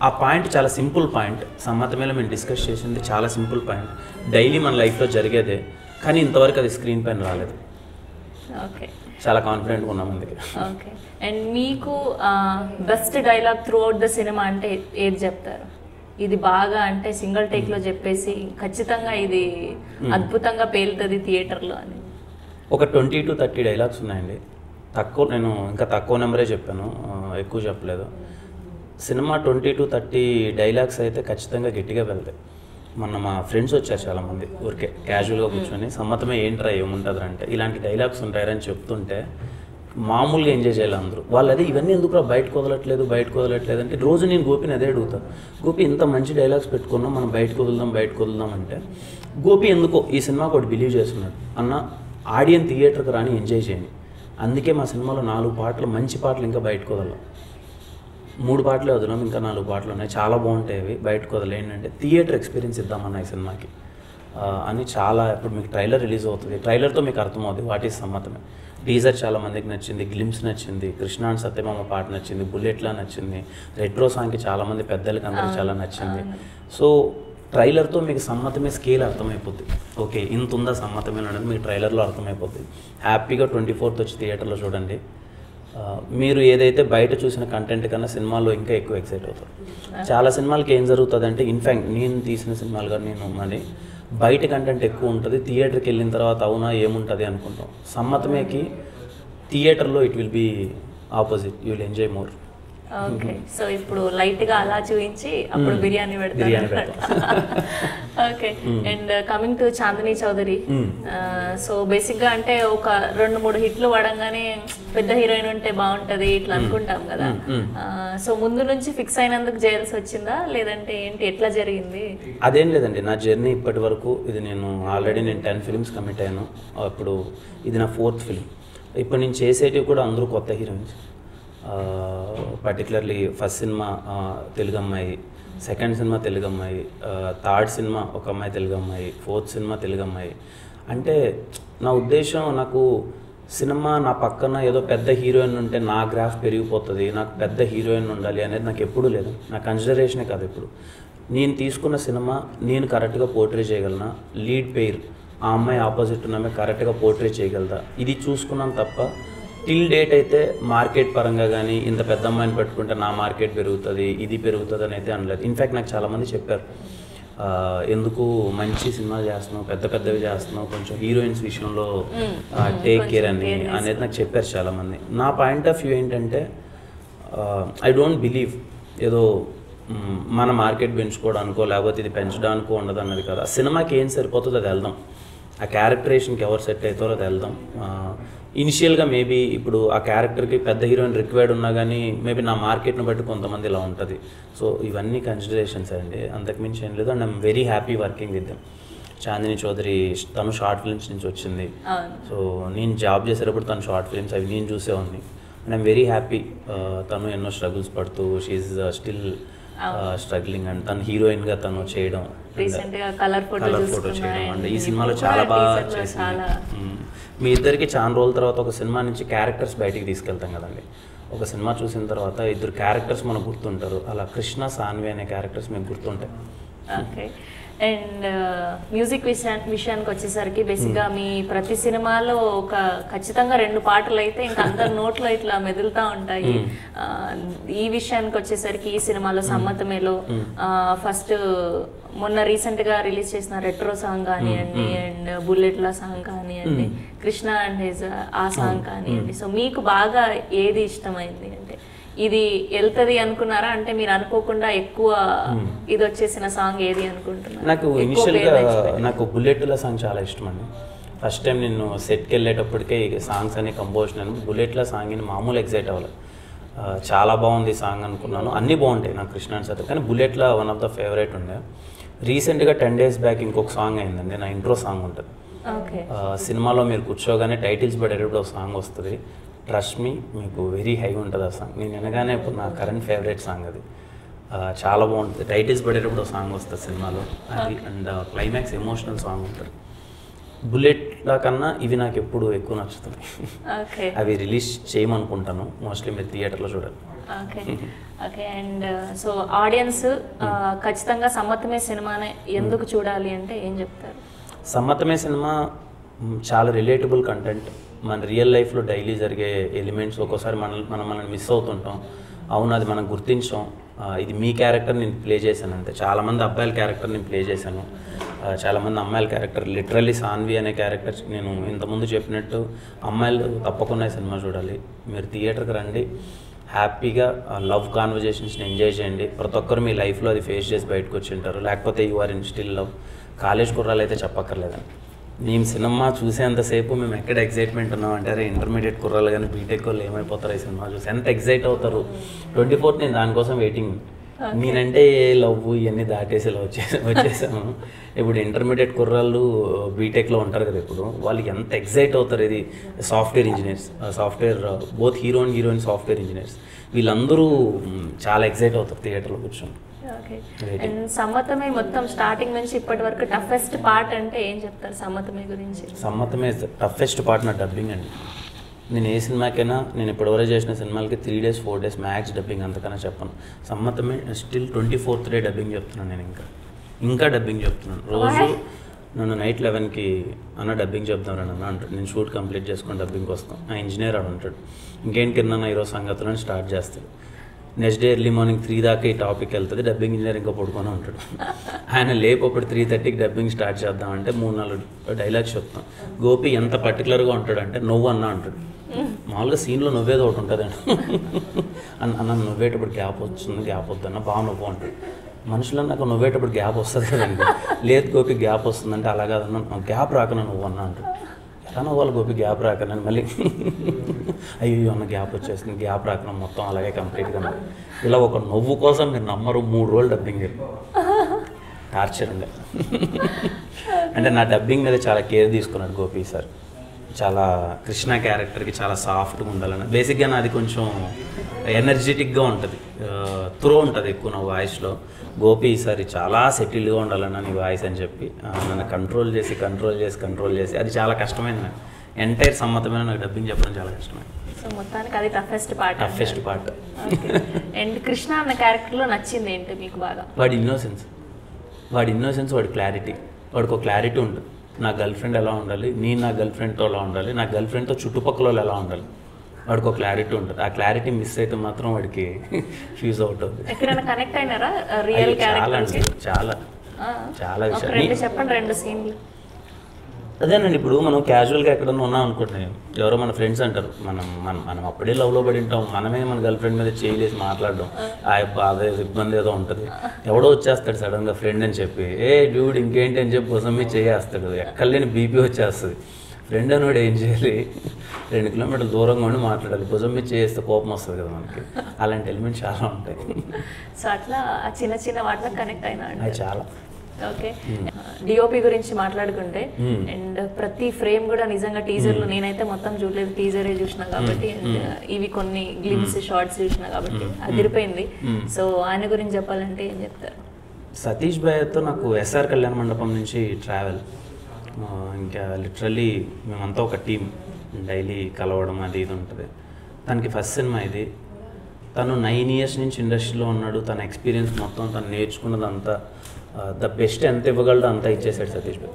ఆ పాయింట్ చాలా సింపుల్ పాయింట్. సమ్మతమేలో మేము డిస్కస్ చేసింది చాలా సింపుల్ పాయింట్, డైలీ మన లైఫ్లో జరిగేదే, కానీ ఇంతవరకు అది స్క్రీన్ పైన రాలేదు. ఓకే, చాలా కాన్ఫిడెంట్గా ఉన్నాం అందుకే. ఓకే, అండ్ మీకు best dialogue through out the cinema అంటే ఏది చెప్తారు? ఇది బాగా అంటే సింగిల్ టేక్లో చెప్పేసి ఖచ్చితంగా ఇది అద్భుతంగా పేలుతుంది థియేటర్లో అని. ఒక 20 to 30 డైలాగ్స్ ఉన్నాయండి. నేను ఇంకా తక్కువ నెంబరే చెప్పాను, ఎక్కువ చెప్పలేదు. సినిమా 20 to 30 డైలాగ్స్ అయితే ఖచ్చితంగా గట్టిగా వెళ్తాయి. మా ఫ్రెండ్స్ వచ్చారు చాలామంది, ఊరికే క్యాజువల్గా కూర్చొని సమ్మతమే ఏంట్రా ఏముంటుంది అంటే, ఇలాంటి డైలాగ్స్ ఉంటాయని చెప్తుంటే మామూలుగా ఎంజాయ్ చేయాలి అందరూ. వాళ్ళు అదే ఇవన్నీ ఎందుకు బయటకు వదలట్లేదు అంటే, రోజు నేను గోపిని అదే అడుగుతాను, గోపి ఇంత మంచి డైలాగ్స్ పెట్టుకున్నాం, మనం బయటకు వదులుదాం అంటే, గోపి ఎందుకో ఈ సినిమాకి ఒకటి బిలీవ్ చేస్తున్నాడు అన్న, ఆడియన్స్ థియేటర్కి రాని ఎంజాయ్ చేయండి. అందుకే మా సినిమాలో 4 పాటలు మంచి పాటలు ఇంకా బయటకు వదలం, 3 పాటలే వదిలాం, ఇంకా 4 పాటలు ఉన్నాయి, చాలా బాగుంటాయి అవి, బయటకు వదలేండి అంటే థియేటర్ ఎక్స్పీరియన్స్ ఇద్దామన్న ఈ సినిమాకి అని. చాలా ఇప్పుడు మీకు ట్రైలర్ రిలీజ్ అవుతుంది, ట్రైలర్తో మీకు అర్థమవుతుంది వాట్ ఈస్ సమ్మతమే. టీజర్ చాలా మందికి నచ్చింది, గ్లిమ్స్ నచ్చింది, కృష్ణ అండ్ సత్యమామ పాట నచ్చింది, బుల్లెట్లా నచ్చింది, రెట్రో సాంగ్కి చాలామంది పెద్దలకి అందరికి చాలా నచ్చింది. సో ట్రైలర్తో మీకు సమ్మతమే స్కేల్ అర్థమైపోద్ది. ఓకే ఇంత ఉందా సమ్మతమే అనేది మీకు ట్రైలర్లో అర్థమైపోద్ది. హ్యాపీగా 24th వచ్చి థియేటర్లో చూడండి. మీరు ఏదైతే బయట చూసిన కంటెంట్ కన్నా సినిమాల్లో ఇంకా ఎక్కువ ఎక్సైట్ అవుతారు. చాలా సినిమాలకి ఏం జరుగుతుంది అంటే, ఇన్ఫ్యాక్ట్ నేను తీసిన సినిమాలు కానీ మళ్ళీ బయట కంటెంట్ ఎక్కువ ఉంటుంది, థియేటర్కి వెళ్ళిన తర్వాత అవునా ఏముంటుంది అనుకుంటాం. సమ్మతమేకి థియేటర్లో it will be opposite, you will enjoy more. Okay, so ఇప్పుడు లైట్గా అలా చూపించి అప్పుడు బిర్యానీ పెడతారు. ఓకే, and coming to Chandini Chowdary, so బేసిక్గా అంటే ఒక 2-3 హిట్లు పడంగానే పెద్ద హీరోయిన్ ఉంటే బాగుంటుంది ఇట్లా అనుకుంటాం కదా. సో ముందు నుంచి ఫిక్స్ అయినందుకు చేయాల్సి వచ్చిందా, లేదంటే ఏంటి, ఎట్లా జరిగింది? అదేం లేదండి, నా జర్నీ ఇప్పటి వరకు ఇది నేను 10 ఫిలిమ్స్ కమిట్ అయ్యాను. ఇప్పుడు ఇది నా 4th ఫిలిం. ఇప్పుడు నేను చేసేటివి కూడా అందరూ కొత్త heroines. Particularly first cinema Telugu అమ్మాయి, సెకండ్ సినిమా తెలుగు అమ్మాయి, థర్డ్ సినిమా ఒక అమ్మాయి తెలుగు అమ్మాయి, ఫోర్త్ సినిమా తెలుగు అమ్మాయి. అంటే నా ఉద్దేశం, నాకు సినిమా నా పక్కన ఏదో పెద్ద హీరోయిన్ ఉంటే నా గ్రాఫ్ పెరిగిపోతుంది, నాకు పెద్ద హీరోయిన్ ఉండాలి అనేది నాకు ఎప్పుడూ లేదు. నా కన్సిడరేషనే కాదు. ఇప్పుడు నేను తీసుకున్న సినిమా నేను కరెక్ట్గా పోర్ట్రే చేయగలనా, లీడ్ పెయిర్ ఆ అమ్మాయి ఆపోజిట్ ఉన్న కరెక్ట్గా పోర్ట్రే చేయగలదా, ఇది చూసుకున్నాను తప్ప టిల్ డేట్ అయితే మార్కెట్ పరంగా కానీ ఇంత పెద్ద అమ్మాయిని పెట్టుకుంటే నా మార్కెట్ పెరుగుతుంది, ఇది పెరుగుతుంది అని అయితే అనలేదు. ఇన్ఫ్యాక్ట్ నాకు చాలామంది చెప్పారు, ఎందుకు మంచి సినిమాలు చేస్తున్నావు, పెద్ద పెద్దవి చేస్తున్నావు, కొంచెం హీరోయిన్స్ విషయంలో టేక్ కేర్ అనేది నాకు చెప్పారు చాలామంది. నా పాయింట్ ఆఫ్ వ్యూ ఏంటంటే, ఐ డోంట్ బిలీవ్ ఏదో మన మార్కెట్ పెంచుకోవడానికో లేకపోతే ఇది పెంచడానికో ఉండదు అన్నది కదా. ఆ సినిమాకి ఏం సరిపోతుందో అది వెళ్దాం, ఆ క్యారెక్టరేషన్కి ఎవరు సెట్ అవుతారో అది వెళ్దాం. ఇనిషియల్గా మేబీ ఇప్పుడు ఆ క్యారెక్టర్కి పెద్ద హీరోయిన్ రిక్వైర్డ్ ఉన్నా కానీ మేబీ నా మార్కెట్ని బట్టి కొంతమంది ఇలా ఉంటుంది. సో ఇవన్నీ కన్సిడరేషన్స్ అండి, అంతకుమించి ఏం లేదు. And I'm very happy working with them. Chandini Chowdary తను షార్ట్ ఫిల్మ్స్ నుంచి వచ్చింది. సో నేను జాబ్ చేసేటప్పుడు తను షార్ట్ ఫిల్మ్స్ అవి నేను చూసేవాడిని. And I'm very happy. తను ఎన్నో స్ట్రగుల్స్ పడుతూ షీఈ్ స్టిల్ స్ట్రగ్లింగ్. అండ్ తను హీరోయిన్గా తను చేయడం, కలర్ ఫోటో చేయడం అండ్ ఈ సినిమాలో చాలా బాగా చేసింది. మీ ఇద్దరికి చాలా రోజుల తర్వాత ఒక సినిమా నుంచి క్యారెక్టర్స్ బయటికి తీసుకెళ్తాం కదండి. ఒక సినిమా చూసిన తర్వాత ఇద్దరు క్యారెక్టర్స్ మనకు గుర్తుంటారు. అలా కృష్ణ సాన్వి అనే క్యారెక్టర్స్ మీకు గుర్తుంటాయి. ఓకే. అండ్ మ్యూజిక్ విషయానికి వచ్చేసరికి బేసిక్గా మీ ప్రతి సినిమాలో ఒక ఖచ్చితంగా 2 పాటలు అయితే ఇంకా అందరి నోట్లో ఇట్లా మెదులుతూ ఉంటాయి. ఈ విషయానికి వచ్చేసరికి ఈ సినిమాలో సమ్మతమేలో ఫస్ట్ మొన్న రీసెంట్గా రిలీజ్ చేసిన రెట్రో సాంగ్ కానివ్వండి, అండ్ బుల్లెట్ల సాంగ్ కానివ్వండి, కృష్ణ అండ్ హిజ్ ఆ సాంగ్ కానివ్వండి. సో మీకు బాగా ఏది ఇష్టమైంది? అంటే ఇది వెళ్తుంది అనుకున్నారా, అంటే మీరు అనుకోకుండా ఎక్కువ ఇది వచ్చేసిన సాంగ్ ఏది అనుకుంటున్నారు? నాకు ఇనిషియల్గా నాకు బుల్లెట్ల సాంగ్ చాలా ఇష్టం అండి. ఫస్ట్ టైం నేను సెట్కి వెళ్ళేటప్పటికే సాంగ్స్ అని కంపోజిషన్ అని బుల్లెట్ల సాంగ్ని మామూలు ఎగ్జైట్ అవ్వాలి. చాలా బాగుంది సాంగ్ అనుకున్నాను. అన్నీ బాగుంటాయి నాకు కృష్ణ అండ్ సార్, కానీ బుల్లెట్ల వన్ ఆఫ్ ద ఫేవరెట్ ఉండే. రీసెంట్గా 10 days బ్యాక్ ఇంకొక సాంగ్ అయిందండి, నా ఇంట్రో సాంగ్ ఉంటుంది. సినిమాలో మీరు కూర్చోగానే టైటిల్స్ పడేటప్పుడు ఒక సాంగ్ వస్తుంది, ట్రస్ట్ మీ, మీకు వెరీ హై ఉంటుంది ఆ సాంగ్. నేను వినగానే ఇప్పుడు నా కరెంట్ ఫేవరెట్ సాంగ్ అది. చాలా బాగుంటుంది. టైటిల్స్ పడేటప్పుడు ఒక సాంగ్ వస్తుంది సినిమాలో అది. అండ్ క్లైమాక్స్ ఎమోషనల్ సాంగ్ ఉంటుంది. బుల్లెట్ల కన్నా ఇవి నాకు ఎప్పుడు ఎక్కువ నచ్చుతుంది. అవి రిలీజ్ చేయమనుకుంటాను, మోస్ట్లీ మీరు థియేటర్లో చూడాలి. ఓకే. అండ్ సో ఆడియన్స్ ఖచ్చితంగా సమ్మతమే సినిమానే ఎందుకు చూడాలి అంటే ఏం చెప్తారు? సమ్మతమే సినిమా చాలా రిలేటబుల్ కంటెంట్. మన రియల్ లైఫ్లో డైలీ జరిగే ఎలిమెంట్స్ ఒక్కోసారి మనల్ని మిస్ అవుతుంటాం. అవును, అది మనం గుర్తించాం. ఇది మీ క్యారెక్టర్ నేను ప్లే చేశాను అంతే. చాలామంది అబ్బాయిల క్యారెక్టర్ నేను ప్లే చేశాను, చాలామంది అమ్మాయిల క్యారెక్టర్. లిటరల్లీ సాన్వి అనే క్యారెక్టర్ నేను ఇంతకుముందు చెప్పినట్టు అమ్మాయిలు తప్పకుండా సినిమా చూడాలి. మీరు థియేటర్కి రండి, హ్యాపీగా లవ్ కాన్వర్జేషన్స్ని ఎంజాయ్ చేయండి. ప్రతి ఒక్కరు మీ లైఫ్లో అది ఫేస్ చేసి బయటకు వచ్చి ఉంటారు, లేకపోతే you are in still love. College కుర్రాలు అయితే చెప్పక్కర్లేదండి. మేము సినిమా చూసేంతసేపు మేము ఎక్కడ ఎగ్జైట్మెంట్ ఉన్నామంటే, అరే ఇంటర్మీడియట్ కుర్రాలు కానీ బీటెక్ వాళ్ళు ఏమైపోతారు ఈ సినిమా చూసి, ఎంత ఎగ్జైట్ అవుతారు. 24th నేను దానికోసం వెయిటింగ్. నేనంటే లవ్ ఇవన్నీ దాటేసి ఇలా వచ్చేసాము. ఇప్పుడు ఇంటర్మీడియట్ కుర్రాళ్ళు బీటెక్లో ఉంటారు కదా, ఇప్పుడు వాళ్ళకి ఎంత ఎగ్జైట్ అవుతారు. ఇది software engineers, both hero and heroine software engineers, వీళ్ళందరూ చాలా ఎగ్జైట్ అవుతారు థియేటర్లో కూర్చొని. అండ్ సమ్మతమే మొత్తం స్టార్టింగ్ నుంచి ఇప్పటి వరకు టఫెస్ట్ పార్ట్ అంటే ఏం చెప్తారు సమ్మతమే గురించి? సమ్మతమే టఫెస్ట్ పార్ట్ నా డబ్బింగ్ అండి. నేను ఏ సినిమాకైనా, నేను ఇప్పటివరకు చేసిన సినిమాలకి 3 days 4 days మ్యాక్స్ డబ్బింగ్, అంతకన్నా చెప్పను. సమ్మతమే స్టిల్ 24th day డబ్బింగ్ చెప్తున్నాను. నేను ఇంకా డబ్బింగ్ చెప్తున్నాను. రోజు నన్ను నైట్ 11కి అన్న డబ్బింగ్ చెప్దాం రా అన్న అంటాడు. నేను షూట్ కంప్లీట్ చేసుకొని డబ్బింగ్కి వస్తాను. ఆ ఇంజనీర్ ఆడు ఉంటాడు, ఇంకేంటి కింద ఈరోజు సంగతులను స్టార్ట్ చేస్తాడు. నెక్స్ట్ డే ఎర్లీ మార్నింగ్ 3 దాకా ఈ టాపిక్ వెళ్తుంది. డబ్బింగ్ ఇంజనీర్ ఇంకా పడుకొని ఉంటాడు. ఆయన లేపప్పుడు 3:30కి డబ్బింగ్ స్టార్ట్ చేద్దామంటే 3-4 డైలాగ్స్ చెప్తాం. గోపి ఎంత పర్టికులర్గా ఉంటాడు అంటే, నువ్వు అన్న అంటాడు. మామూలుగా సీన్లో నువ్వేదో ఒకటి ఉంటుందండి. అన్న నువ్వేటప్పుడు గ్యాప్ వస్తుంది, గ్యాప్ వద్దన్న బాగా నువ్వు అంటాడు. మనుషులు నాకు నువ్వేటప్పుడు గ్యాప్ వస్తుంది కదండి. లేదు గోపి గ్యాప్ వస్తుందంటే అలా కాదన్న, గ్యాప్ రాకన్నా నువ్వు అన్న అంటాడు. ఎలా నవ్వాలి గోపి గ్యాప్ రాకనని. మళ్ళీ అయ్యో అన్న గ్యాప్ వచ్చేస్తుంది, గ్యాప్ రాకన్నా మొత్తం అలాగే కంప్లీట్గా. ఇలా ఒక నవ్వు కోసం మీరు నమ్మరు 3 రోజులు డబ్బింగ్ టార్చర్ ఉండే. అంటే నా డబ్బింగ్ మీద చాలా కేర్ తీసుకున్నాడు గోపి సార్. చాలా కృష్ణ క్యారెక్టర్కి చాలా సాఫ్ట్గా ఉండాలని. బేసిక్గా నాది కొంచెం ఎనర్జెటిక్గా ఉంటుంది, త్రో ఉంటుంది ఎక్కువ నా వాయిస్లో. గోపి ఈసారి చాలా సెటిల్గా ఉండాలన్న నీ వాయిస్ అని చెప్పి నన్ను కంట్రోల్ చేసి అది చాలా కష్టమైంది నాకు. ఎంటైర్ సమ్మతమైన నాకు డబ్బింగ్ చెప్పడం చాలా కష్టమైంది. సో మొత్తానికి అది టఫెస్ట్ పార్ట్. అండ్ కృష్ణ అన్న క్యారెక్టర్లో నచ్చింది ఏంటి మీకు బాగా? వాడి ఇన్నోసెన్స్, వాడి క్లారిటీ. వాడికి ఒక క్లారిటీ ఉంటుంది. నా గర్ల్ ఫ్రెండ్ ఎలా ఉండాలి, నేను నా గర్ల్ ఫ్రెండ్తో ఎలా ఉండాలి, నా గర్ల్ ఫ్రెండ్తో చుట్టుపక్కల వాళ్ళు ఎలా ఉండాలి, వాడికి ఒక క్లారిటీ ఉంటుంది. ఆ క్లారిటీ మిస్ అయితే మాత్రం వాడికి ఫ్యూజ్ అవుట్ అవుతుంది. ఎక్కడైనా కనెక్ట్ అయినారా రియల్ క్యారెక్టర్? చాలా విషయాలు చెప్పండి, 2 సీన్లు. అదేనండి, ఇప్పుడు మనం క్యాజువల్గా ఎక్కడన్నా ఉన్నాం అనుకుంటున్నాం, ఎవరో మన ఫ్రెండ్స్ అంటారు, మనం అప్పుడే లవ్లో పడి ఉంటాం, మనమే మన గర్ల్ ఫ్రెండ్ మీద చేయలేసి మాట్లాడడం, అదే ఇబ్బంది ఏదో ఉంటుంది. ఎవడో వచ్చేస్తాడు సడన్గా ఫ్రెండ్ అని చెప్పి, ఏ డ్యూడ్ ఇంకేంటి అని చెప్పి కోసం మీద చేయేస్తాడు, ఎక్కడలేని బీపీ వచ్చేస్తుంది. ఫ్రెండ్ అనేవాడు ఏం చేయాలి, 2 కిలోమీటర్ల దూరంగా ఉండి మాట్లాడాలి, భుజం మీద చేస్తే కోపం వస్తుంది కదా మనకి. అలాంటి ఎలిమెంట్స్ చాలా ఉంటాయి. సో అట్లా చిన్న వాటిలో కనెక్ట్ అయినా అది చాలా. ఓకే, డిఓపి గురించి మాట్లాడుకుంటే, అండ్ ప్రతి ఫ్రేమ్ కూడా నిజంగా టీజర్లో నేనైతే మొత్తం చూడలేదు, టీజరే చూసిన కాబట్టి, ఇవి కొన్ని గ్లిమ్స్ షార్ట్స్ చూసిన కాబట్టి అదిరిపోయింది. సో ఆయన గురించి చెప్పాలంటే ఏం చెప్తారు? సతీష్ భయ్యతో నాకు ఎస్ఆర్ కళ్యాణ మండపం నుంచి ట్రావెల్, ఇంకా లిటరల్లీ మేమంతా ఒక టీం, డైలీ కలవడం అది ఇది ఉంటుంది. తనకి ఫస్ట్ సినిమా ఇది. తను 9 years నుంచి ఇండస్ట్రీలో ఉన్నాడు. తన ఎక్స్పీరియన్స్ మొత్తం తను నేర్చుకున్నదంతా ద బెస్ట్ ఎంత ఇవ్వగలడో అంతా ఇచ్చేసాడు సతీష్ భాయ్.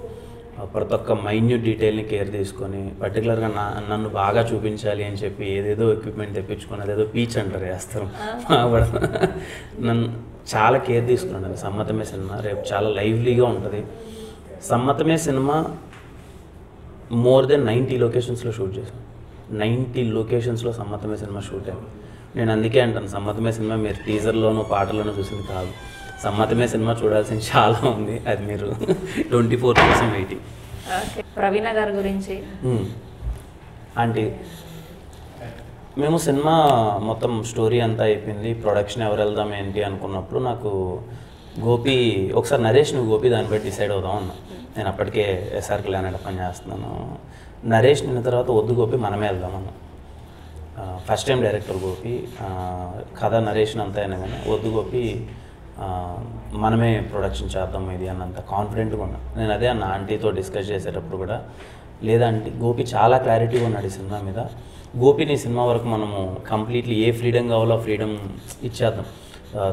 ప్రతి ఒక్క మైన్యూట్ డీటెయిల్ని కేర్ తీసుకొని, పర్టికులర్గా నన్ను బాగా చూపించాలి అని చెప్పి ఏదేదో ఎక్విప్మెంట్ తెప్పించుకొని, అదేదో పీచ్ అంటారు వేస్తారు, నన్ను చాలా కేర్ తీసుకున్నాను. సమ్మతమే సినిమా రేపు చాలా లైవ్లీగా ఉంటుంది. సమ్మతమే సినిమా మోర్ దెన్ 90 లొకేషన్స్లో షూట్ చేశాను. 90 లొకేషన్స్లో సమ్మతమే సినిమా షూట్ అయింది. నేను అందుకే అంటాను, సమ్మతమే సినిమా మీరు టీజర్లోనూ పాటలోనూ చూసింది కాదు, సమ్మతమే సినిమా చూడాల్సింది చాలా ఉంది. అది మీరు 24 కోసం వెయిటింగ్. ప్రవీణ గారి గురించి ఆంటీ, మేము సినిమా మొత్తం స్టోరీ అంతా అయిపోయింది, ప్రొడక్షన్ ఎవరు వెళ్దాం ఏంటి అనుకున్నప్పుడు నాకు గోపి ఒకసారి నరేష్ నువ్వు గోపి దాన్ని బట్టి డిసైడ్ అవుదాం అన్నా. నేను అప్పటికే ఎస్ఆర్ కళ్యాణ పని చేస్తున్నాను. నరేష్ నిన్న తర్వాత వద్దు గోపి మనమే వెళ్దామన్నా. ఫస్ట్ టైం డైరెక్టర్ గోపి, కథ నరేషన్ అంతా అయినా కానీ వద్దు గోపి మనమే ప్రొడక్షన్ చేద్దాం ఇది అన్నంత కాన్ఫిడెంట్గా ఉన్నా. నేను అదే అన్న ఆంటీతో డిస్కస్ చేసేటప్పుడు కూడా, లేదా ఆంటీ గోపి చాలా క్లారిటీగా ఉన్నాడు ఈ సినిమా మీద, గోపిని సినిమా వరకు మనము కంప్లీట్లీ ఏ ఫ్రీడమ్ కావాలో ఆ ఫ్రీడమ్ ఇచ్చేద్దాం,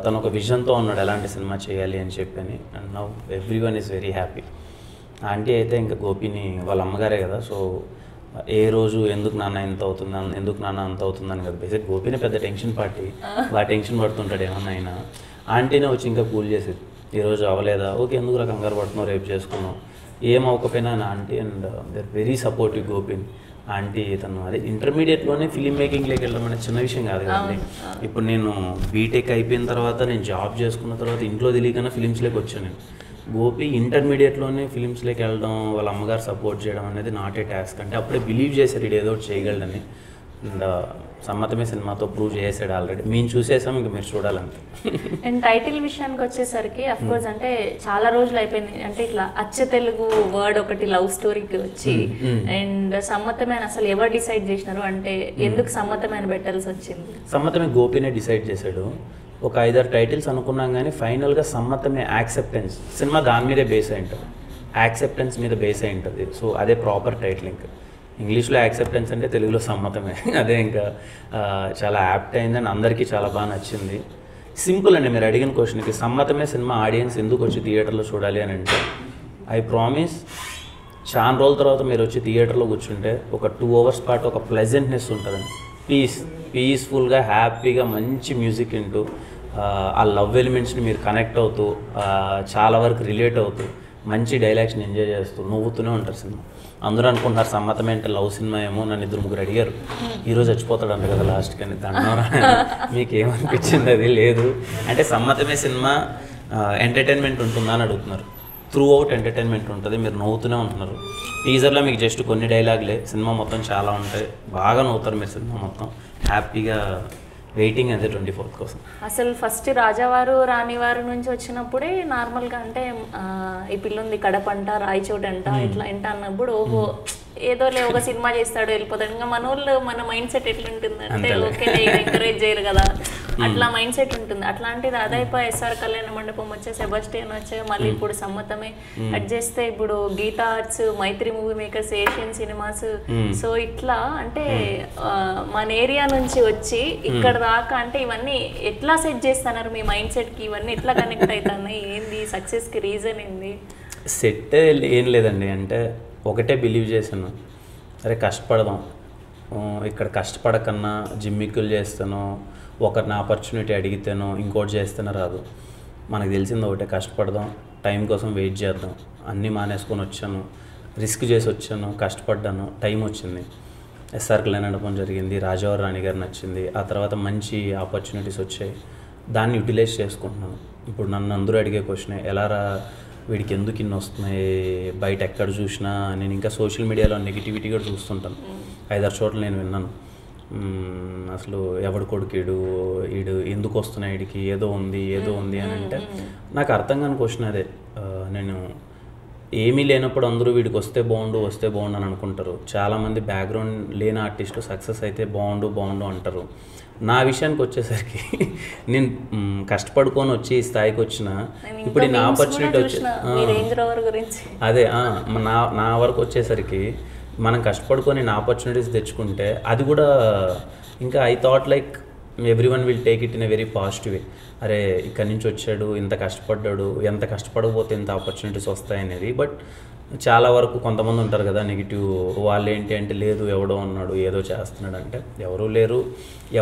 తను ఒక విజన్తో ఉన్నాడు ఎలాంటి సినిమా చేయాలి అని చెప్పని. And now everyone is very happy. Aunty అయితే ఇంకా గోపిని వాళ్ళ అమ్మగారే కదా, సో ఏ రోజు ఎందుకు నాన్న ఇంత అవుతుంది, ఎందుకు నాన్న అంత అవుతుందని కదా, బేసిక్ గోపిని పెద్ద టెన్షన్ పార్టీ, బాగా టెన్షన్ పడుతుంటాడు ఏమన్నా అయినా. ఆంటీనే వచ్చి ఇంకా కూల్ చేసేది, ఈరోజు అవ్వలేదా, ఓకే ఎందుకు రా కంగారు పడుతున్నావు, రేపు చేసుకున్నావు, ఏం అవ్వకపోయినా నా aunty. And they are very supportive గోపిని. ఆంటీ తను అదే ఇంటర్మీడియట్లోనే ఫిలిం మేకింగ్లోకి వెళ్ళడం అనేది చిన్న విషయం కాదు కదండి. ఇప్పుడు నేను బీటెక్ అయిపోయిన తర్వాత, నేను జాబ్ చేసుకున్న తర్వాత ఇంట్లో తెలియకన్నా ఫిలిమ్స్లోకి వచ్చాను నేను. గోపి ఇంటర్మీడియట్లోనే ఫిలిమ్స్లోకి వెళ్ళడం, వాళ్ళ అమ్మగారు సపోర్ట్ చేయడం అనేది నాట్ ఏ టాస్క్. అంటే అప్పుడే బిలీవ్ చేశారు ఇది ఏదో చేయగలడని. అండ్ సమ్మతమే సినిమాతో ప్రూవ్ చేసాడు ఆల్రెడీ. మేము చూసేసాం, ఇంకా మీరు చూడాలంటే. అండ్ టైటిల్ విషయానికి వచ్చేసరికి అఫ్ కోర్స్ అంటే చాలా రోజులు అయిపోయింది, అంటే ఇట్లా అచ్చ తెలుగు వర్డ్ ఒకటి లవ్ స్టోరీకి వచ్చి, అండ్ సమ్మతమైన అసలు ఎవరు డిసైడ్ చేసినారు, అంటే ఎందుకు సమ్మతమైన పెట్టాల్సి వచ్చింది? సమ్మతమే గోపినే డిసైడ్ చేశాడు. ఒక 5-6 టైటిల్స్ అనుకున్నాం కానీ ఫైనల్గా సమ్మతమే యాక్సెప్టెన్స్. సినిమా దాని మీదే బేస్ అయి ఉంటుంది, యాక్సెప్టెన్స్ మీద బేస్ అయి ఉంటుంది. సో అదే ప్రాపర్ టైటిల్. ఇంకా ఇంగ్లీష్లో యాక్సెప్టెన్స్ అంటే తెలుగులో సమ్మతమే. అదే ఇంకా చాలా యాప్ట్ అయిందని అందరికీ చాలా బాగా నచ్చింది. సింపుల్ అండి, మీరు అడిగిన క్వశ్చన్కి సమ్మతమే సినిమా ఆడియన్స్ ఎందుకు వచ్చి థియేటర్లో చూడాలి అని అంటే, ఐ ప్రామిస్ చాలా రోజుల తర్వాత మీరు వచ్చి థియేటర్లో కూర్చుంటే ఒక 2 hours పాటు ఒక ప్లెజెంట్నెస్ ఉంటుందండి. పీస్ఫుల్గా హ్యాపీగా మంచి మ్యూజిక్ వింటూ, ఆ లవ్ ఎలిమెంట్స్ని మీరు కనెక్ట్ అవుతూ, చాలా వరకు రిలేట్ అవుతూ, మంచి డైలాగ్స్ని ఎంజాయ్ చేస్తూ నవ్వుతూనే ఉంటారు సినిమా. అందరూ అనుకుంటున్నారు సమ్మతమే అంటే లవ్ సినిమా ఏమో. నన్ను 2-3 అడిగారు, ఈరోజు చచ్చిపోతాడు అంట కదా లాస్ట్ కానీ, దండవరా మీకు ఏమనిపించింది? అది లేదు అంటే సమ్మతమే సినిమా ఎంటర్టైన్మెంట్ ఉంటుందా అని అడుగుతున్నారు. త్రూ అవుట్ ఎంటర్టైన్మెంట్ ఉంటుంది, మీరు నవ్వుతూనే ఉంటున్నారు. టీజర్లో మీకు జస్ట్ కొన్ని డైలాగులే, సినిమా మొత్తం చాలా ఉంటాయి, బాగా నవ్వుతారు మీరు సినిమా మొత్తం. హ్యాపీగా వెయిటింగ్ అదే 24th కోసం. అసలు ఫస్ట్ రాజావారు రాణివారు నుంచి వచ్చినప్పుడే నార్మల్గా అంటే ఈ పిల్లుంది కడపంట రాయచోట అంట ఇట్లా అంట అన్నప్పుడు ఓహో ఏదో లే ఒక సినిమా చేస్తాడు వెళ్ళిపోతాడు. ఇంకా మన వాళ్ళు మన మైండ్ సెట్ ఎట్లుంటుంది అంటే ఓకే ఎంకరేజ్ చేయరు కదా, అట్లా మైండ్ సెట్ ఉంటుంది. అట్లాంటిది అదైపోయి ఎస్ఆర్ కళ్యాణ మండపం వచ్చే, సెబాస్టియన్ వచ్చే, మళ్ళీ ఇప్పుడు సమ్మతమే కట్ చేస్తే ఇప్పుడు Geetha arts, Mythri movie makers, Asian cinemas. So ఇట్లా అంటే మన ఏరియా నుంచి వచ్చి ఇక్కడ దాకా అంటే ఇవన్నీ ఎట్లా సెట్ చేస్తున్నారు మీ మైండ్ సెట్ కి? ఇవన్నీ ఎట్లా కనెక్ట్ అవుతున్నాయి? ఏంది సక్సెస్ కి రీజన్ ఏంది? సెట్ ఏం లేదండి, అంటే ఒకటే బిలీవ్ చేశాను, అరే కష్టపడదాం, ఇక్కడ కష్టపడకన్నా జిమ్మిక్కులు చేస్తాను, ఒకరిని ఆపర్చునిటీ అడిగితేనో ఇంకోటి చేస్తేనే రాదు. మనకు తెలిసింది ఒకటే, కష్టపడదాం, టైం కోసం వెయిట్ చేద్దాం. అన్నీ మానేసుకొని వచ్చాను, రిస్క్ చేసి వచ్చాను, కష్టపడ్డాను, టైం వచ్చింది. ఎస్ఆర్ కళ్యాణ మండపం జరిగింది, రాజావారి రాణి గారు నచ్చింది, ఆ తర్వాత మంచి ఆపర్చునిటీస్ వచ్చాయి, దాన్ని యూటిలైజ్ చేసుకుంటున్నాను. ఇప్పుడు నన్ను అందరూ అడిగే క్వశ్చన్, ఎలా రా వీడికి ఎందుకు ఇన్ని వస్తున్నాయి, బయట ఎక్కడ చూసినా. నేను ఇంకా సోషల్ మీడియాలో నెగిటివిటీ కూడా చూస్తుంటాను, 5-6 చోట్ల నేను విన్నాను. అసలు ఎవడు కొడుకుడు వీడు ఎందుకు వస్తున్నాయి, వీడికి ఏదో ఉంది అని అంటే నాకు అర్థం కాని క్వశ్చన్ అదే. నేను ఏమీ లేనప్పుడు అందరూ వీడికి వస్తే బాగుండు అని అనుకుంటారు. చాలామంది బ్యాక్గ్రౌండ్ లేని ఆర్టిస్టు సక్సెస్ అయితే బాగుండు అంటారు. నా విషయానికి వచ్చేసరికి నేను కష్టపడుకొని వచ్చి ఈ స్థాయికి వచ్చిన, ఇప్పుడు నా ఆపర్చునిటీ వచ్చి అదే నా వరకు వచ్చేసరికి మనం కష్టపడుకొని నా ఆపర్చునిటీస్ తెచ్చుకుంటే అది కూడా ఇంకా I thought like everyone will take it in a very positive way. అరే ఇక్కడి నుంచి వచ్చాడు, ఇంత కష్టపడ్డాడు, ఎంత కష్టపడకపోతే ఇంత ఆపర్చునిటీస్ వస్తాయనేది. బట్ చాలా వరకు కొంతమంది ఉంటారు కదా నెగిటివ్, వాళ్ళు ఏంటి అంటే లేదు ఎవడో ఉన్నాడు ఏదో చేస్తున్నాడు అంటే, ఎవరూ లేరు,